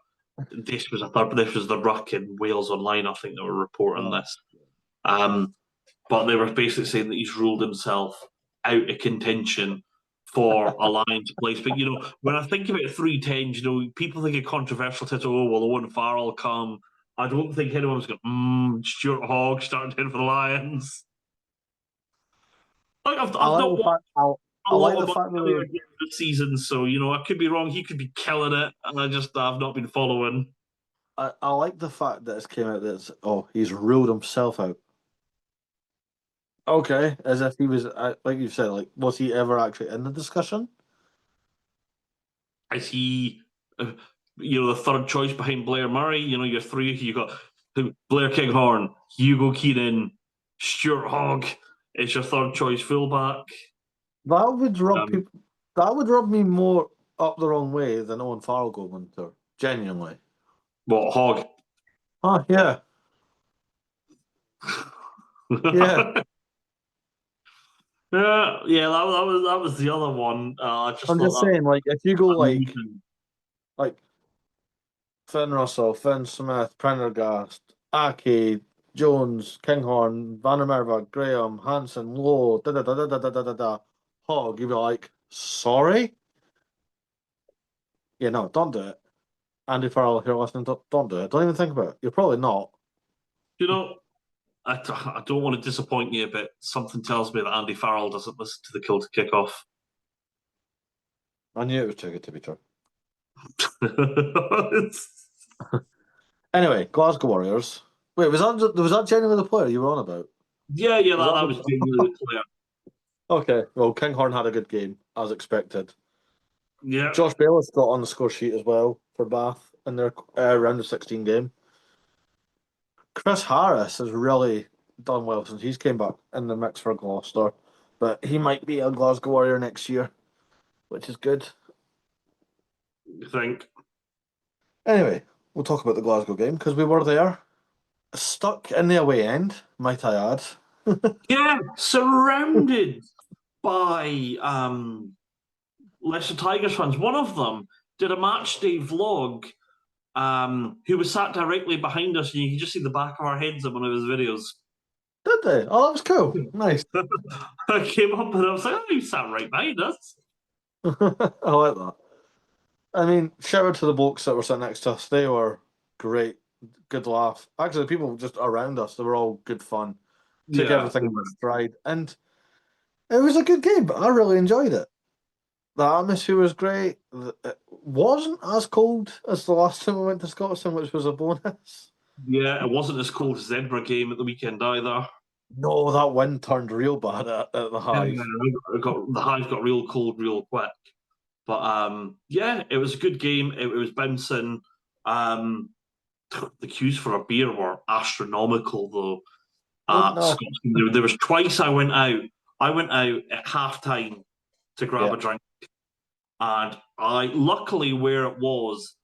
this was the Ruck in Wales Online, I think they were reporting this. But they were basically saying that he's ruled himself out of contention for a Lions place. But when I think about 310s, people think of controversial title. Oh, well, Owen Farrell come. I don't think anyone's going. Stuart Hogg starting in for the Lions. I've not watched a lot of this season, so I could be wrong. He could be killing it, and I've not been following. I like the fact that it came out that he's ruled himself out. Okay, as if he was, like you said, was he ever actually in the discussion? Is he, the third choice behind Blair Murray? Your 3, you got Blair Kinghorn, Hugo Keenan, Stuart Hogg is your third choice fullback. That would rub people. That would rub me more up the wrong way than Owen Farrell going to. Genuinely. What, Hogg? Oh yeah. Yeah. Yeah. That was the other one. I'm just saying, if you go like Finn Russell, Finn Smith, Prendergast, Aki, Jones, Kinghorn, Van der Merwe, Graham, Hansen, Lowe, Hogg, you'd be like, sorry? Yeah, no, don't do it. Andy Farrell, if you're listening, don't do it. Don't even think about it. You're probably not. I don't want to disappoint you, but something tells me that Andy Farrell doesn't listen to the Kill to Kickoff. I knew it was too good to be true. Anyway, Glasgow Warriors. Wait, was that genuinely the player you were on about? Yeah, that was genuinely the player. Okay, well, Kinghorn had a good game, as expected. Yeah. Josh Bayless got on the score sheet as well for Bath in their round of 16 game. Chris Harris has really done well since he's came back in the mix for Gloucester, but he might be a Glasgow Warrior next year, which is good. You think? Anyway, we'll talk about the Glasgow game because we were there, stuck in the away end, might I add. Yeah, surrounded by Leicester Tigers fans. One of them did a match day vlog, who was sat directly behind us, and you can just see the back of our heads in one of his videos. Did they? Oh, that was cool. Nice. I came up and I was like, oh, he sat right behind us. I like that. I mean, shout out to the blokes that were sitting next to us. They were great, good laugh. Actually, the people just around us, they were all good fun. Took Yeah, everything in stride, and it was a good game. I really enjoyed it. The atmosphere was great. It wasn't as cold as the last time we went to Scotland, which was a bonus. yeah, it wasn't as cold as the Edinburgh game at the weekend either. No, that wind turned real bad at the Yeah, Hive. the hive got real cold real quick. But yeah, it was a good game. It was bouncing. Um, the queues for a beer were astronomical though. Oh no. Scots, there was twice I went out. I went out at half time to grab Yeah. a drink, and I luckily where it was,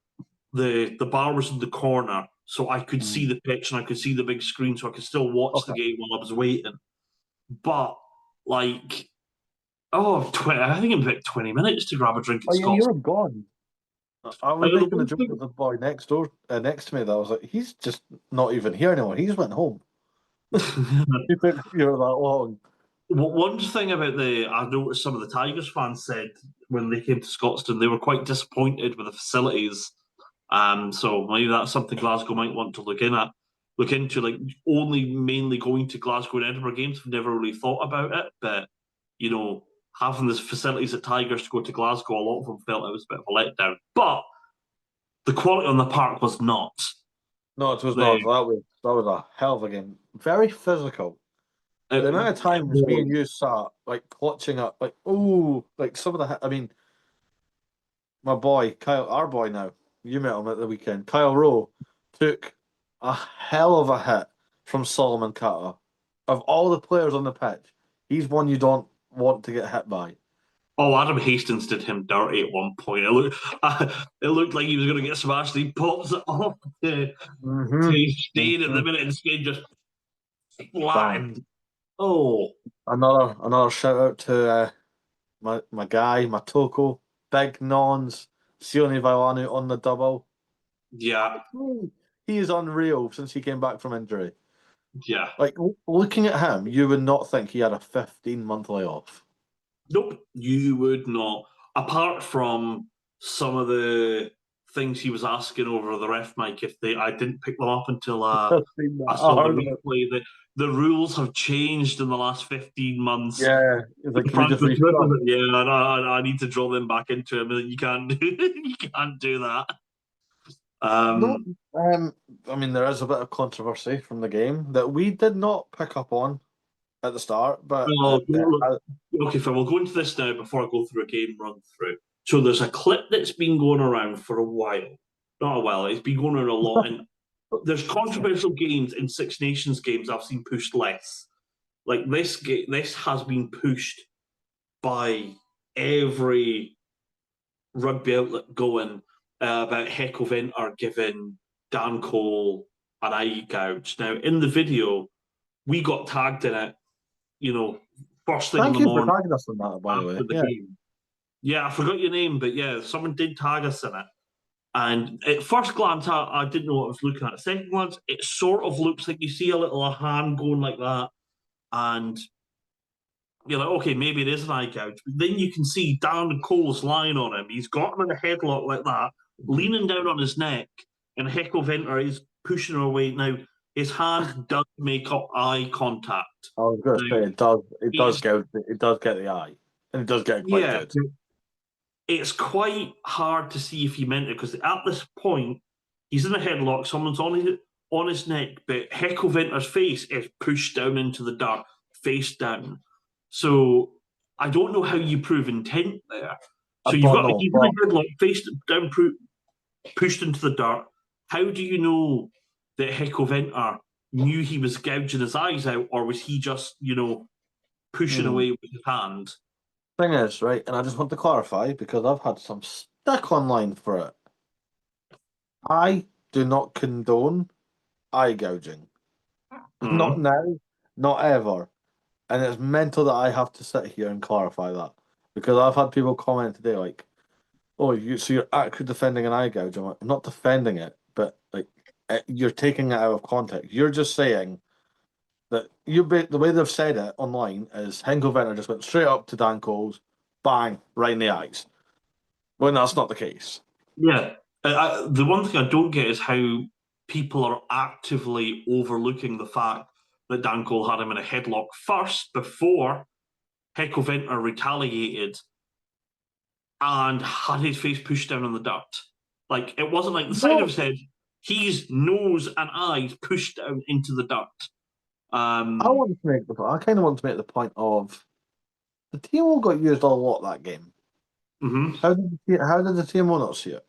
the bar was in the corner, so I could see Mm. the pitch and I could see the big screen, so I could still watch the Okay. game while I was waiting. But like, oh, 20, I think it took 20 minutes to grab a drink Oh at yeah, you Scots. were gone. I I was know the making a one joke thing, with the boy next door, next to me. That I was like, he's just not even here anymore. He's went home. He took you that long. one thing about I noticed some of the Tigers fans said when they came to Scotstoun, they were quite disappointed with the facilities. So maybe that's something Glasgow might want to look into. Like only mainly going to Glasgow and Edinburgh games, I've never really thought about it, but you know, having the facilities at Tigers to go to Glasgow, a lot of them felt it was a bit of a letdown. But the quality on the park was not. No, it was not. The That was a hell of a game. Very physical. The amount of it times me was, and you sat like clutching up, like oh, like some of the. I mean, my boy Kyle, our boy now. You met him at the weekend. Kyle Rowe took a hell of a hit from Solomon Kata. Of all the players on the pitch, he's one you don't want to get hit by. oh, Adam Hastings did him dirty at one point. It looked like he was going to get smashed. He pops it off to Stein at the minute, and Stein just Bang. flattened. Oh, Another shout out to my guy, my Toko, big nons, Sione Vailanu on the double. yeah, He is unreal since he came back from injury. yeah. Like looking at him, you would not think he had a 15-month layoff. Nope, you would not. Apart from some of the things he was asking over the ref mic, if I didn't pick them up until I've seen I that. I saw the heard of it. replay. The rules have changed in the last 15 months. Yeah, it's like, can we just Francis restart? yeah, I need to draw them back into him. You can't do you can't do that. No, Um, I mean there is a bit of controversy from the game that we did not pick up on at the start, but well, okay, fine. We'll go into this now before I go through a game run through. So there's a clip that's been going around for a while. Not a while. It's been going around a lot, and there's controversial games in Six Nations games I've seen pushed less. Like this has been pushed by every rugby outlet going about Heckle Venter giving Dan Cole an eye gouge. Now, in the video, we got tagged in it, you know, first thing in Thank the you for morning tagging us on that, by the after way. the Yeah. game. Yeah, I forgot your name, but yeah, someone did tag us in it. And at first glance, I didn't know what I was looking at. Second glance, it sort of looks like you see a little hand going like that, and you're like, okay, maybe it is an eye gouge. But then you can see Dan Cole's lying on him. He's got him in a headlock like that, leaning down on his neck, and Heckle Venter is pushing her away. Now, his hand does make up eye contact. I was going to Now, say it's, it does get the eye, and it does get it quite yeah, good. it's quite hard to see if he meant it because at this point, he's in a headlock, someone's on his neck, but Heckle Venter's face is pushed down into the dirt, face down. So I don't know how you prove intent there. So you've But got no, he's in but a headlock, face down, pushed into the dirt. How do you know that Heckle Venter knew he was gouging his eyes out, or was he just pushing hmm. away with his hand? Thing is, right, and I just want to clarify because I've had some stick online for it. I do not condone eye gouging. Not Mhm. now, not ever. And it's mental that I have to sit here and clarify that because I've had people comment today like, "Oh, so you're actually defending an eye gouge?" I'm like, I'm not defending it, but like you're taking it out of context. You're just saying that the way they've said it online is Henko Venter just went straight up to Dan Coles, bang, right in the eyes. When that's not the case. Yeah. The one thing I don't get is how people are actively overlooking the fact that Dan Cole had him in a headlock first before Heco Venter retaliated and had his face pushed down in the dirt. Like, it wasn't like the side of No, his head, his nose and eyes pushed down into the dirt. Um, I kind of want to make the point of the TMO got used a lot that game. mhm. How did the TMO not see it?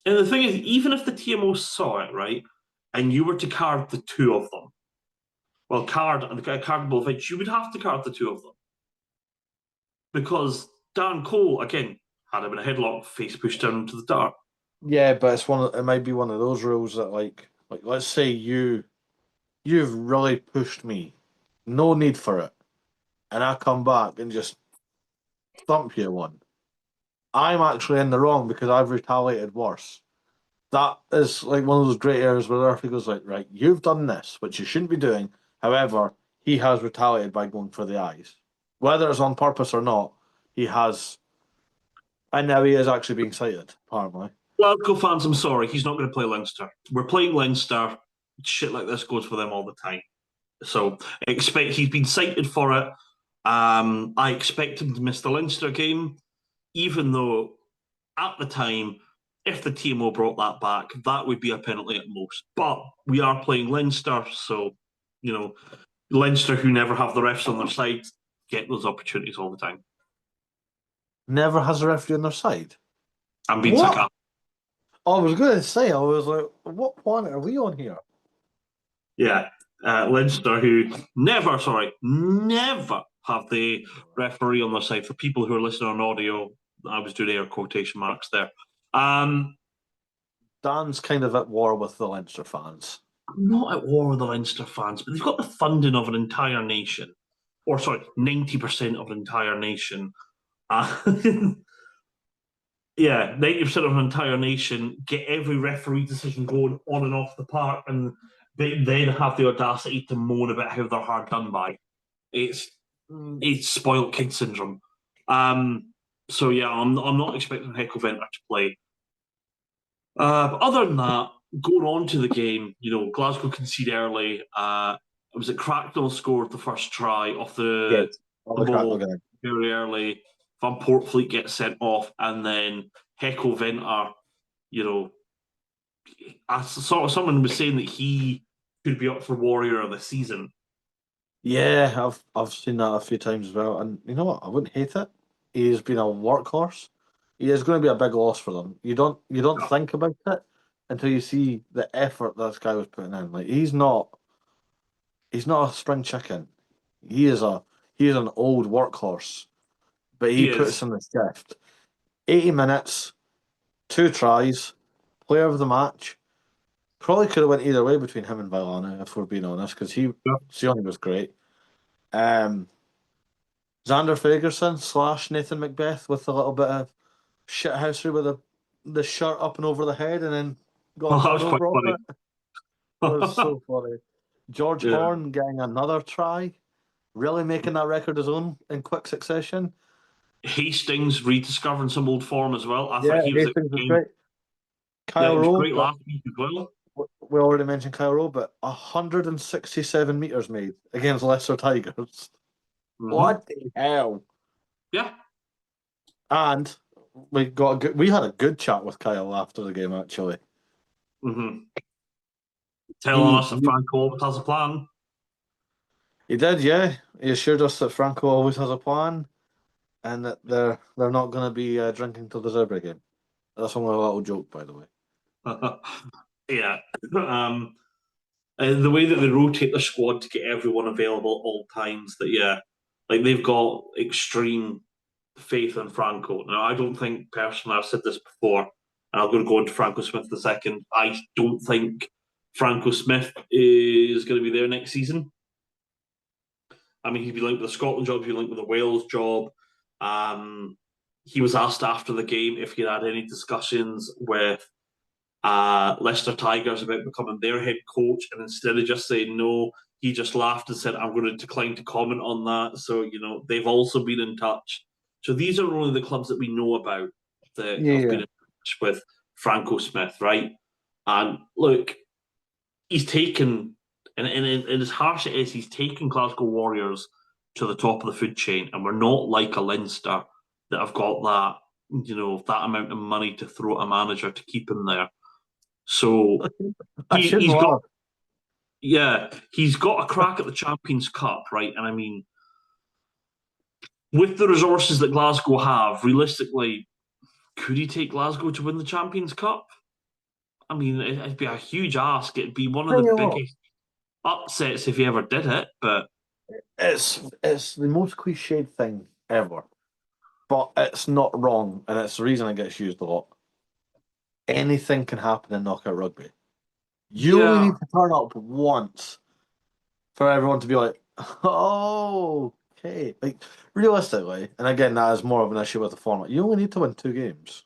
And the thing is, even if the TMO saw it, right, and you were to card the two of them, well, cardable events, you would have to card the two of them because Dan Cole again had him in a headlock, face pushed down into the dirt. Yeah, but it might be one of those rules that like let's say you've really pushed me, no need for it, and I come back and just thump you one. I'm actually in the wrong because I've retaliated worse. That is like one of those great areas where the referee goes like, right, you've done this, which you shouldn't be doing. However, he has retaliated by going for the eyes. Whether it's on purpose or not, he has, and now he is actually being cited, apparently. Glasgow fans, I'm sorry, he's not going to play Leinster. We're playing Leinster. Shit like this goes for them all the time. So I expect he's been cited for it. I expect him to miss the Leinster game, even though at the time, if the TMO brought that back, that would be a penalty at most. But we are playing Leinster, so you know, Leinster, who never have the refs on their side, get those opportunities all the time. Never has a referee on their side. I'm being What? sarcastic. I was going to say, I was like, what planet are we on here? Yeah, Leinster, who never have the referee on their side. For people who are listening on audio, I was doing air quotation marks there. Dan's kind of at war with the Leinster fans. I'm not at war with the Leinster fans, but they've got the funding of an entire nation, or sorry, 90% of an entire nation. Uh, yeah, 90% of an entire nation get every referee decision going on and off the park, and they then have the audacity to moan about how they're hard done by. It's it's spoiled kid syndrome. So yeah, I'm not expecting Heckle Venter to play. But other than that, going on to the game, Glasgow concede early. Was it Cracknell scored the first try off the Yes. Oh, the Cracknell ball guy. very early. Van Portfleet gets sent off, and then Heckle Venter, you know, I saw someone was saying that he could be up for Warrior of the season. Yeah, I've seen that a few times as well, and you know what? I wouldn't hate it. He's been a workhorse. He is going to be a big loss for them. You don't think about it until you see the effort this guy was putting in. Like he's not a spring chicken. He is an old workhorse, but he He puts is. in the shift. 80 minutes, two tries, player of the match. Probably could have went either way between him and Villana, if we're being honest, because Sione was great. Um, Xander Fagerson / Nathan Macbeth with a little bit of shithousery with the shirt up and over the head and then got Oh, a that was quite turnover off funny. it. It was so funny. George Yeah. Horn getting another try, really making that record his own in quick succession. Hastings rediscovering some old form as well. I Yeah, thought he was Hastings was again. great. Yeah, he Kyle was Rowe, great but last week as well. we already mentioned Kyle Rowe, but 167 meters made against Leicester Tigers. Mm-hmm. What the hell? Yeah. And we had a good chat with Kyle after the game actually. Mm-hmm. Telling He us that Franco always has a plan. he did, yeah. He assured us that Franco always has a plan and that they're not going to be drinking till the Zebra game. That's only a little joke, by the way. Yeah. The way that they rotate the squad to get everyone available at all times, that yeah, like they've got extreme faith in Franco. Now, I don't think personally, I've said this before, and I'm going to go on to Franco Smith the second. I don't think Franco Smith is going to be there next season. I mean, he's been linked with the Scotland job, he's been linked with the Wales job. He was asked after the game if he had any discussions with Leicester Tigers about becoming their head coach, and instead of just saying no, he just laughed and said, "I'm going to decline to comment on that." So, they've also been in touch. So these are only the clubs that we know about that have been in touch with Franco Smith, right? And look, he's taken, and as harsh it is, he's taken Glasgow Warriors to the top of the food chain, and we're not like a Leinster that have got that amount of money to throw at a manager to keep him there. So he's got, he's got a crack at the Champions Cup, right? And I mean, with the resources that Glasgow have, realistically, could he take Glasgow to win the Champions Cup? I mean, it'd be a huge ask. It'd be one of the biggest upsets if he ever did it. But it's the most cliched thing ever, but it's not wrong, and it's the reason it gets used a lot. Anything can happen in knockout rugby. You only need to turn up once for everyone to be like, "Oh, okay." Like realistically, and again, that is more of an issue with the format. You only need to win 2 games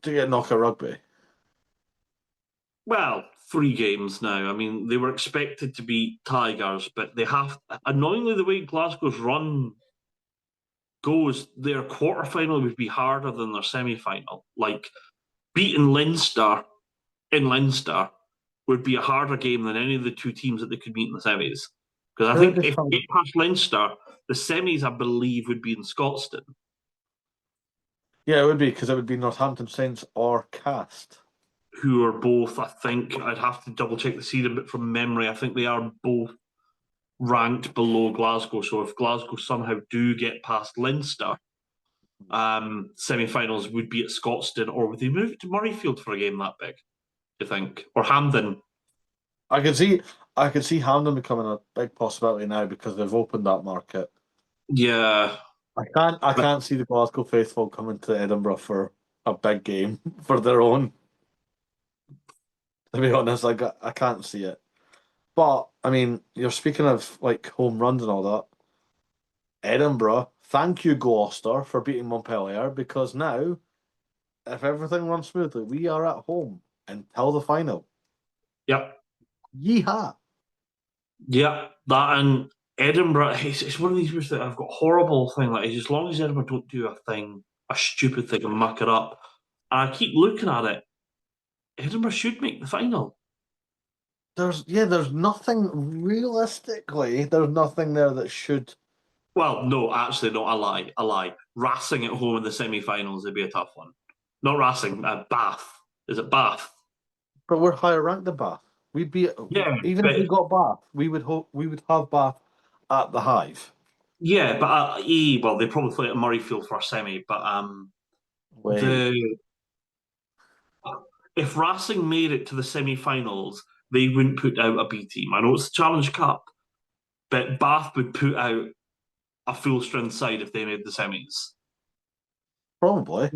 to get knockout rugby. Well, 3 games now. I mean, they were expected to beat Tigers, but they have, annoyingly, the way Glasgow's run goes, their quarterfinal would be harder than their semi-final. Like, beating Leinster in Leinster would be a harder game than any of the 2 teams that they could meet in the semis. Because I think if they get past Leinster, the semis, I believe, would be in Scotstoun. Yeah, it would be, because it would be Northampton Saints or Cast. Who are both, I think, I'd have to double check the seeding, but from memory, I think they are both ranked below Glasgow. So if Glasgow somehow do get past Leinster, semi-finals would be at Scotstoun, or would they move to Murrayfield for a game that big, do you think? Or Hampden? I could see Hampden becoming a big possibility now because they've opened that market. Yeah. I can't see the Glasgow faithful coming to Edinburgh for a big game for their own. To be honest, I can't see it. But I mean, you're speaking of like home runs and all that. Edinburgh, thank you, Gloucester, for beating Montpellier, because now, if everything runs smoothly, we are at home until the final. Yep. Yeehaw! Yeah, that and Edinburgh. It's one of these weird that I've got a horrible thing. Like, as long as Edinburgh don't do a stupid thing and muck it up, and I keep looking at it, Edinburgh should make the final. There's nothing realistically. There's nothing there that should. Well, no, actually, no, I lie. Racing at home in the semi-finals would be a tough one. Not Racing, Bath. Is it Bath? But we're higher ranked than Bath. We'd be even if we got Bath, we would have Bath at the Hive. Yeah, but well, they probably play at Murrayfield for a semi. But if Racing made it to the semi-finals, they wouldn't put out a B team. I know it's the Challenge Cup, but Bath would put out a full strength side if they made the semis. Probably.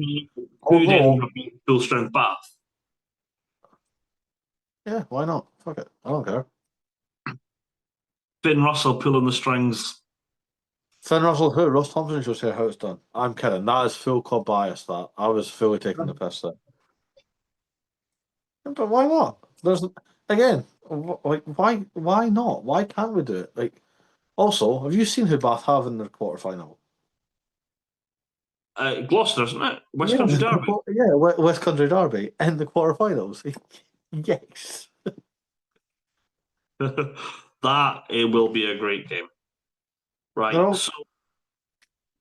Who did full strength Bath? Yeah, why not? Fuck it. I don't care. Finn Russell pulling the strings. Finn Russell, who? Ross Thompson should say how it's done. I'm kidding. That is full club bias. That I was fully taking the piss there. But why not? There's again, like why not? Why can't we do it? Like, also, have you seen who Bath have in their quarterfinal? Gloucester, isn't it? West Country Derby. Yeah, West Country Derby in the quarterfinals. Yes. That it will be a great game. Right. No. So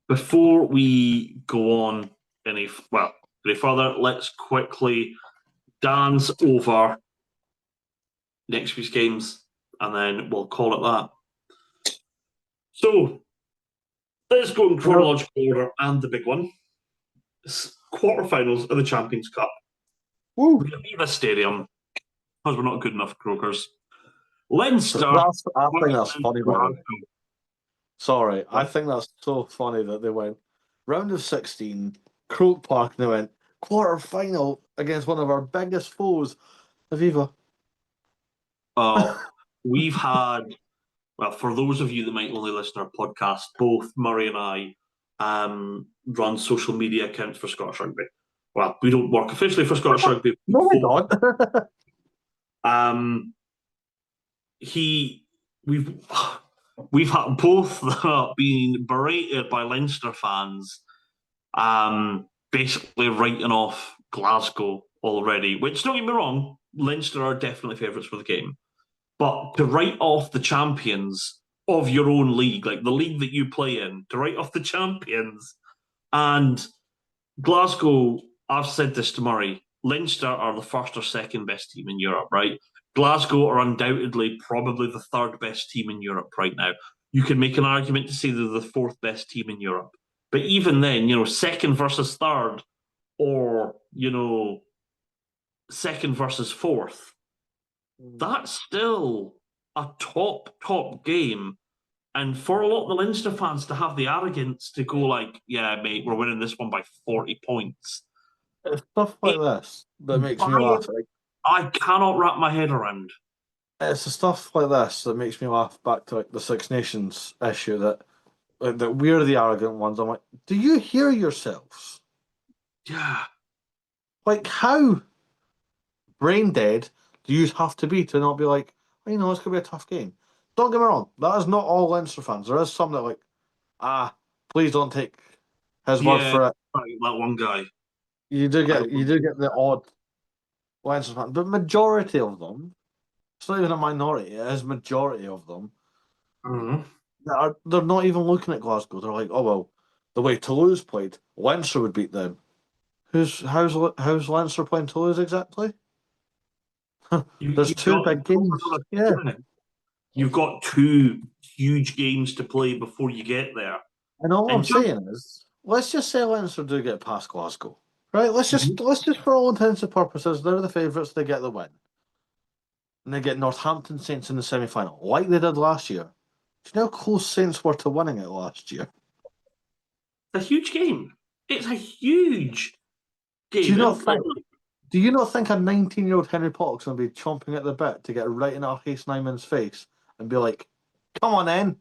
before we go on any further, let's quickly dance over next week's games and then we'll call it that. So let's go in chronological order and the big one. Quarterfinals of the Champions Cup. Woo. We're going to leave this stadium because we're not good enough croakers. Leinster. I think that's funny, by the way. Sorry, I think that's so funny that they went round of 16, Croke Park, and they went quarter final against one of our biggest foes, Aviva. We've had, well, for those of you that might only listen to our podcast, both Murray and I run social media accounts for Scottish Rugby. Well, we don't work officially for Scottish Rugby. No, we don't. He, we've we've had both been berated by Leinster fans, basically writing off Glasgow already. Which, don't get me wrong, Leinster are definitely favourites for the game. But to write off the champions of your own league, like the league that you play in, to write off the champions, and Glasgow, I've said this to Murray, Leinster are the first or second best team in Europe, right? Glasgow are undoubtedly probably the third best team in Europe right now. You can make an argument to say they're the fourth best team in Europe. But even then, second versus third, or, second versus fourth, that's still a top game. And for a lot of the Leinster fans to have the arrogance to go like, yeah, mate, we're winning this one by 40 points. It's stuff like this that makes me laugh. I cannot wrap my head around. It's the stuff like this that makes me laugh back to the Six Nations issue that we're the arrogant ones. I'm like, do you hear yourselves? Yeah. Like, how brain dead do you have to be to not be like, it's going to be a tough game? Don't get me wrong, that is not all Leinster fans. There is some that please don't take his word for it. That one guy. You do get the odd Leinster fan, but majority of them, it's not even a minority, it is majority of them. They're not even looking at Glasgow. They're like, oh well, the way Toulouse played, Leinster would beat them. How's Leinster playing Toulouse exactly? There's two big games. Yeah. You've got two huge games to play before you get there. And all I'm saying is, let's just say Leinster do get past Glasgow, right? Let's just for all intents and purposes, they're the favourites. They get the win, and they get Northampton Saints in the semi-final, like they did last year. Do you know how close Saints were to winning it last year? It's a huge game. It's a huge game. Do you not think a 19-year-old Henry Pollock's going to be chomping at the bit to get right in our Hayes Nyman's face and be like, come on then,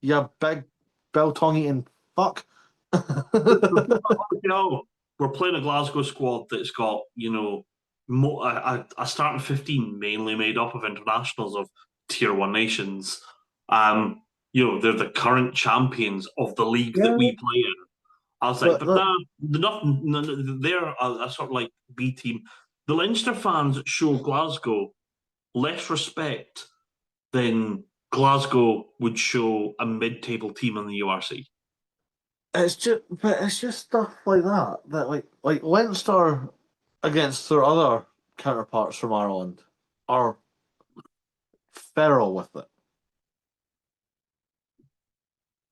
you big biltong eating fuck? We're playing a Glasgow squad that's got, a starting 15 mainly made up of internationals of tier one nations. They're the current champions of the league that we play in. I was like, they're a sort of like B team. The Leinster fans show Glasgow less respect than Glasgow would show a mid-table team in the URC. It's just stuff like that like Leinster against their other counterparts from Ireland are feral with it.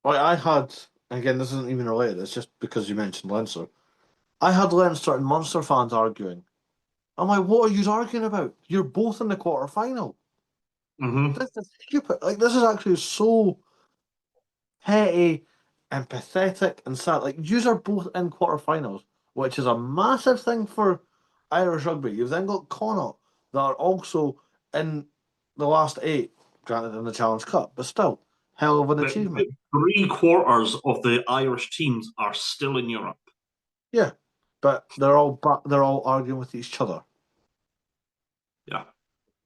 Like I had, again, this isn't even related. It's just because you mentioned Leinster. I had Leinster and Munster fans arguing. I'm like, what are you arguing about? You're both in the quarter final. This is stupid. Like this is actually so petty and pathetic and sad. Like, yous are both in quarterfinals, which is a massive thing for Irish rugby. You've then got Connacht that are also in the last 8, granted in the Challenge Cup, but still, hell of an achievement. 3/4 of the Irish teams are still in Europe. Yeah, but they're all arguing with each other. Yeah.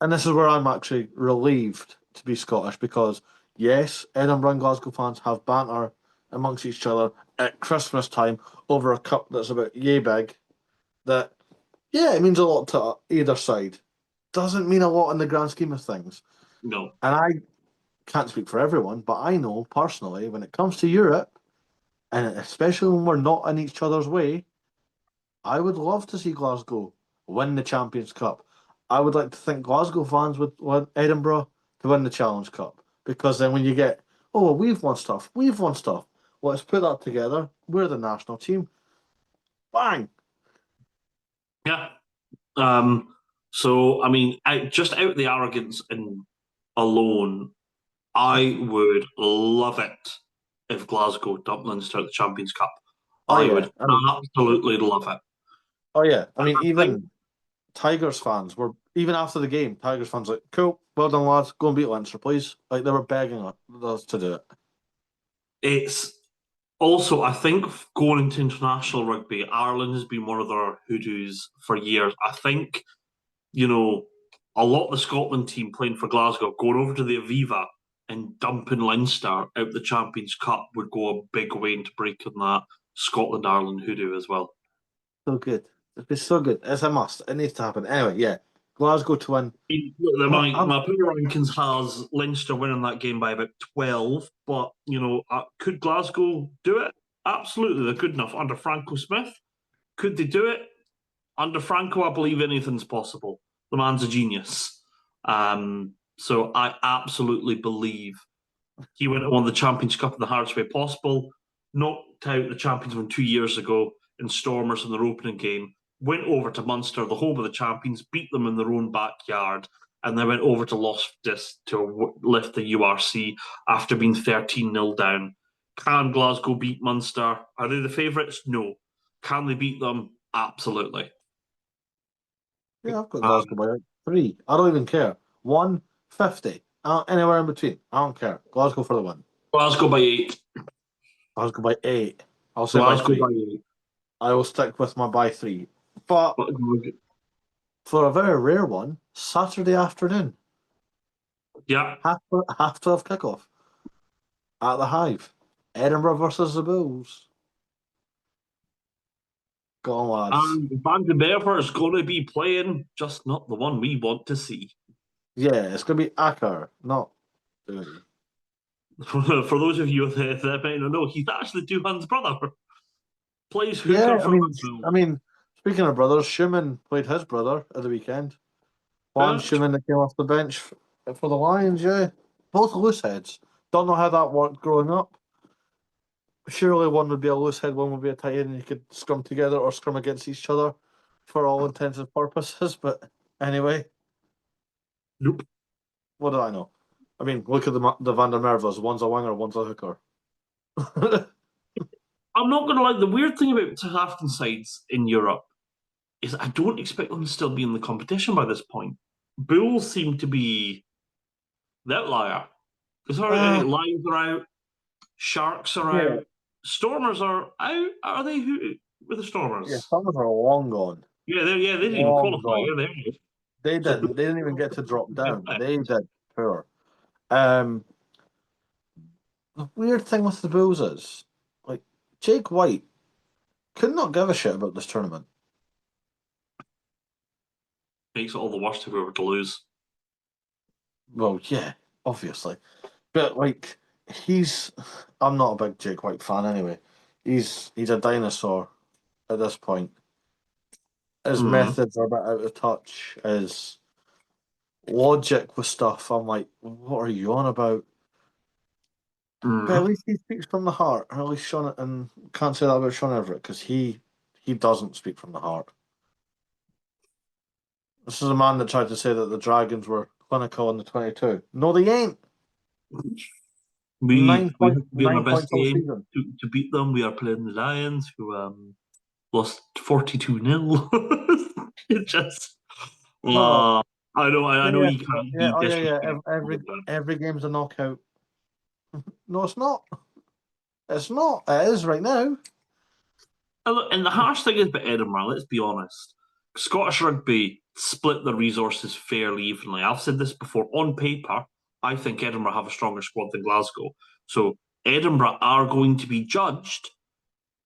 And this is where I'm actually relieved to be Scottish because, yes, Edinburgh and Glasgow fans have banter amongst each other at Christmas time over a cup that's about yay big. That, yeah, it means a lot to either side. Doesn't mean a lot in the grand scheme of things. No. And I can't speak for everyone, but I know personally when it comes to Europe, and especially when we're not in each other's way, I would love to see Glasgow win the Champions Cup. I would like to think Glasgow fans would want Edinburgh to win the Challenge Cup. Because then when you get, we've won stuff. Let's put that together. We're the national team. Bang! Yeah. So, I mean, just out of the arrogance and alone, I would love it if Glasgow dumped Leinster at the Champions Cup. I would absolutely love it. Oh yeah, I mean I think even Tigers fans were even after the game. Tigers fans like, cool, well done lads, go and beat Leinster, please. Like they were begging us to do it. it's also, I think going into international rugby, Ireland has been one of their hoodoos for years. I think, you know, a lot of the Scotland team playing for Glasgow going over to the Aviva and dumping Leinster out the Champions Cup would go a big way into breaking that Scotland Ireland hoodoo as well. So good. It'd be so good. It's a must. It needs to happen. Anyway, yeah. Glasgow to win. My power rankings has Leinster winning that game by about 12, but could Glasgow do it? Absolutely, they're good enough under Franco Smith. Could they do it under Franco? I believe anything's possible. The man's a genius. So I absolutely believe he went and won the Champions Cup in the hardest way possible. Knocked out the champions one 2 years ago in Stormers in their opening game. Went over to Munster, the home of the champions, beat them in their own backyard, and then went over to Loftus to lift the URC after being 13-0 down. Can Glasgow beat Munster? Are they the favourites? No. Can they beat them? Absolutely. Yeah, I've got Um, Glasgow by like 3. I don't even care. 150. Anywhere in between. I don't care. Glasgow for the win. Glasgow by 8. Glasgow by 8. I'll say by Glasgow 3. by 8. I will stick with my by 3. But But, for a very rare one, Saturday afternoon, yeah. half 12 kickoff at the Hive. Edinburgh versus the Bulls. Go on, lads. And Van den Berber is going to be playing, just not the one we want to see. Yeah, it's going to be Acker, not For those of you that might not know, he's actually Duhan's brother. Plays Yeah, hooker I for mean, Liverpool. I mean, speaking of brothers, Schumann played his brother at the weekend. Juan Yeah, Schumann that came off the bench for the Lions, yeah. Both loose heads. Don't know how that worked growing up. Surely one would be a loose head, one would be a tight end, and you could scrum together or scrum against each other for all intents and purposes. But anyway, nope. what do I know? I mean, look at the Van der Mervels. One's a winger, one's a hooker. I'm not going to lie. The weird thing about South African sides in Europe is I don't expect them to still be in the competition by this point. Bulls seem to be the outlier. Because uh, Lions are out, Sharks are yeah, out, Stormers are out. Are they who with the yeah, Stormers? some are long gone. Yeah, they didn't even Long qualify. gone. Yeah, they They so didn't. They didn't even get to drop down. yeah. They did poor. Um, the weird thing with the Bulls is, like, Jake White could not give a shit about this tournament. Makes it all the worse if we were to lose. Well, yeah, obviously, but like, he's. I'm not a big Jake White fan anyway. He's a dinosaur at this point. His Mm. methods are a bit out of touch. His logic with stuff, I'm like, what are you on about? But at Mm. least he speaks from the heart. And at least Sean, and can't say that about Sean Everett because he doesn't speak from the heart. This is a man that tried to say that the Dragons were clinical in the 22. No, they ain't. We we have to be on our Nine best points all game season. to beat them. We are playing the Lions, who lost 42-0. It just No. uh, I Yeah, know yeah, you can't yeah. be Oh, yeah, yeah. disrespectful, but Every game's a knockout. No, it's not. It's not. It is right now. and the harsh thing is about Edinburgh, let's be honest. Scottish rugby split the resources fairly evenly. I've said this before. On paper, I think Edinburgh have a stronger squad than Glasgow. So Edinburgh are going to be judged.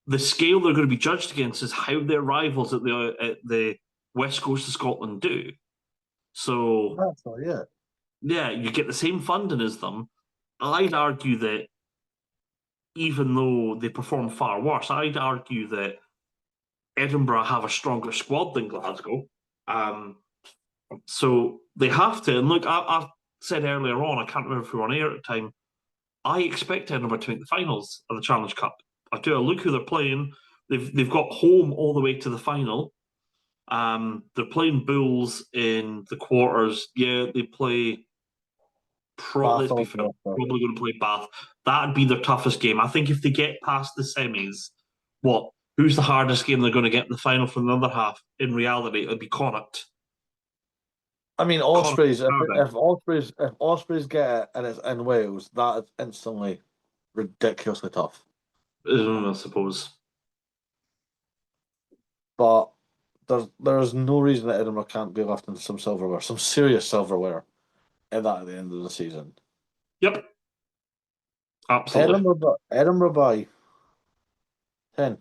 The scale they're going to be judged against is how their rivals at the West Coast of Scotland do. So That's all. Yeah. yeah, you get the same funding as them. I'd argue that even though they perform far worse, I'd argue that Edinburgh have a stronger squad than Glasgow. Um, so they have to. And look, I said earlier on, I can't remember if we were on air at the time. I expect Edinburgh to make the finals of the Challenge Cup. I do. I look who they're playing. They've got home all the way to the final. They're playing Bulls in the quarters. Yeah, they play. Let's be Battle. fair, probably going to play Bath. That'd be their toughest game. I think if they get past the semis, what who's the hardest game they're going to get in the final for the other half? In reality, it would be Connacht. I mean, Connacht Ospreys. Cardiff, If Ospreys get it and it's in Wales, that is instantly ridiculously tough. I suppose. But there's no reason that Edinburgh can't be left in some silverware, some serious silverware, at the end of the season. Yep, absolutely. Edinburgh by 10.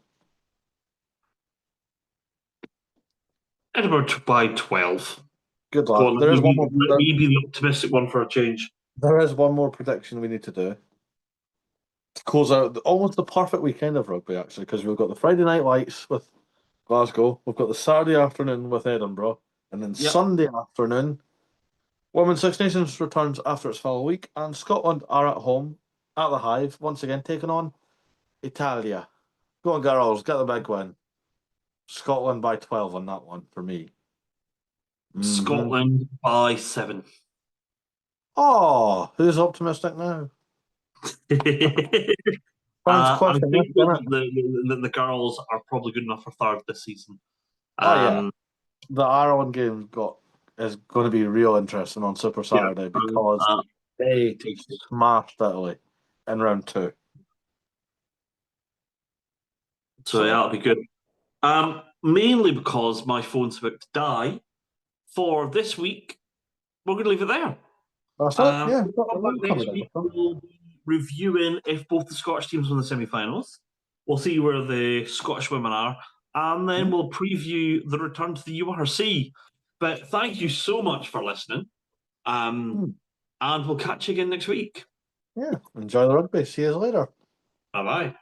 Edinburgh by 12. Good Go luck. on, There is one more. let me be the optimistic one for a change. There is one more prediction we need to do to close out almost the perfect weekend of rugby, actually, because we've got the Friday night lights with Glasgow, we've got the Saturday afternoon with Edinburgh, and then Yep. Sunday afternoon, Women's Six Nations returns after its fall week, and Scotland are at home at the Hive once again, taking on Italia. Go on, girls, get the big win. Scotland by 12 on that one for me. Scotland by 7. Oh, who's optimistic now? I think that the girls are probably good enough for third this season. Yeah, the Ireland game is going to be real interesting on Super Saturday because they smashed Italy in round 2. So yeah, that'll be good. Mainly because my phone's about to die. For this week, we're going to leave it there. That's it. Yeah, Come back next week. We'll be reviewing if both the Scottish teams win the semi-finals. We'll see where the Scottish women are, and then we'll preview the return to the URC. But thank you so much for listening, and we'll catch you again next week. Yeah, enjoy the rugby. See you later. Bye bye.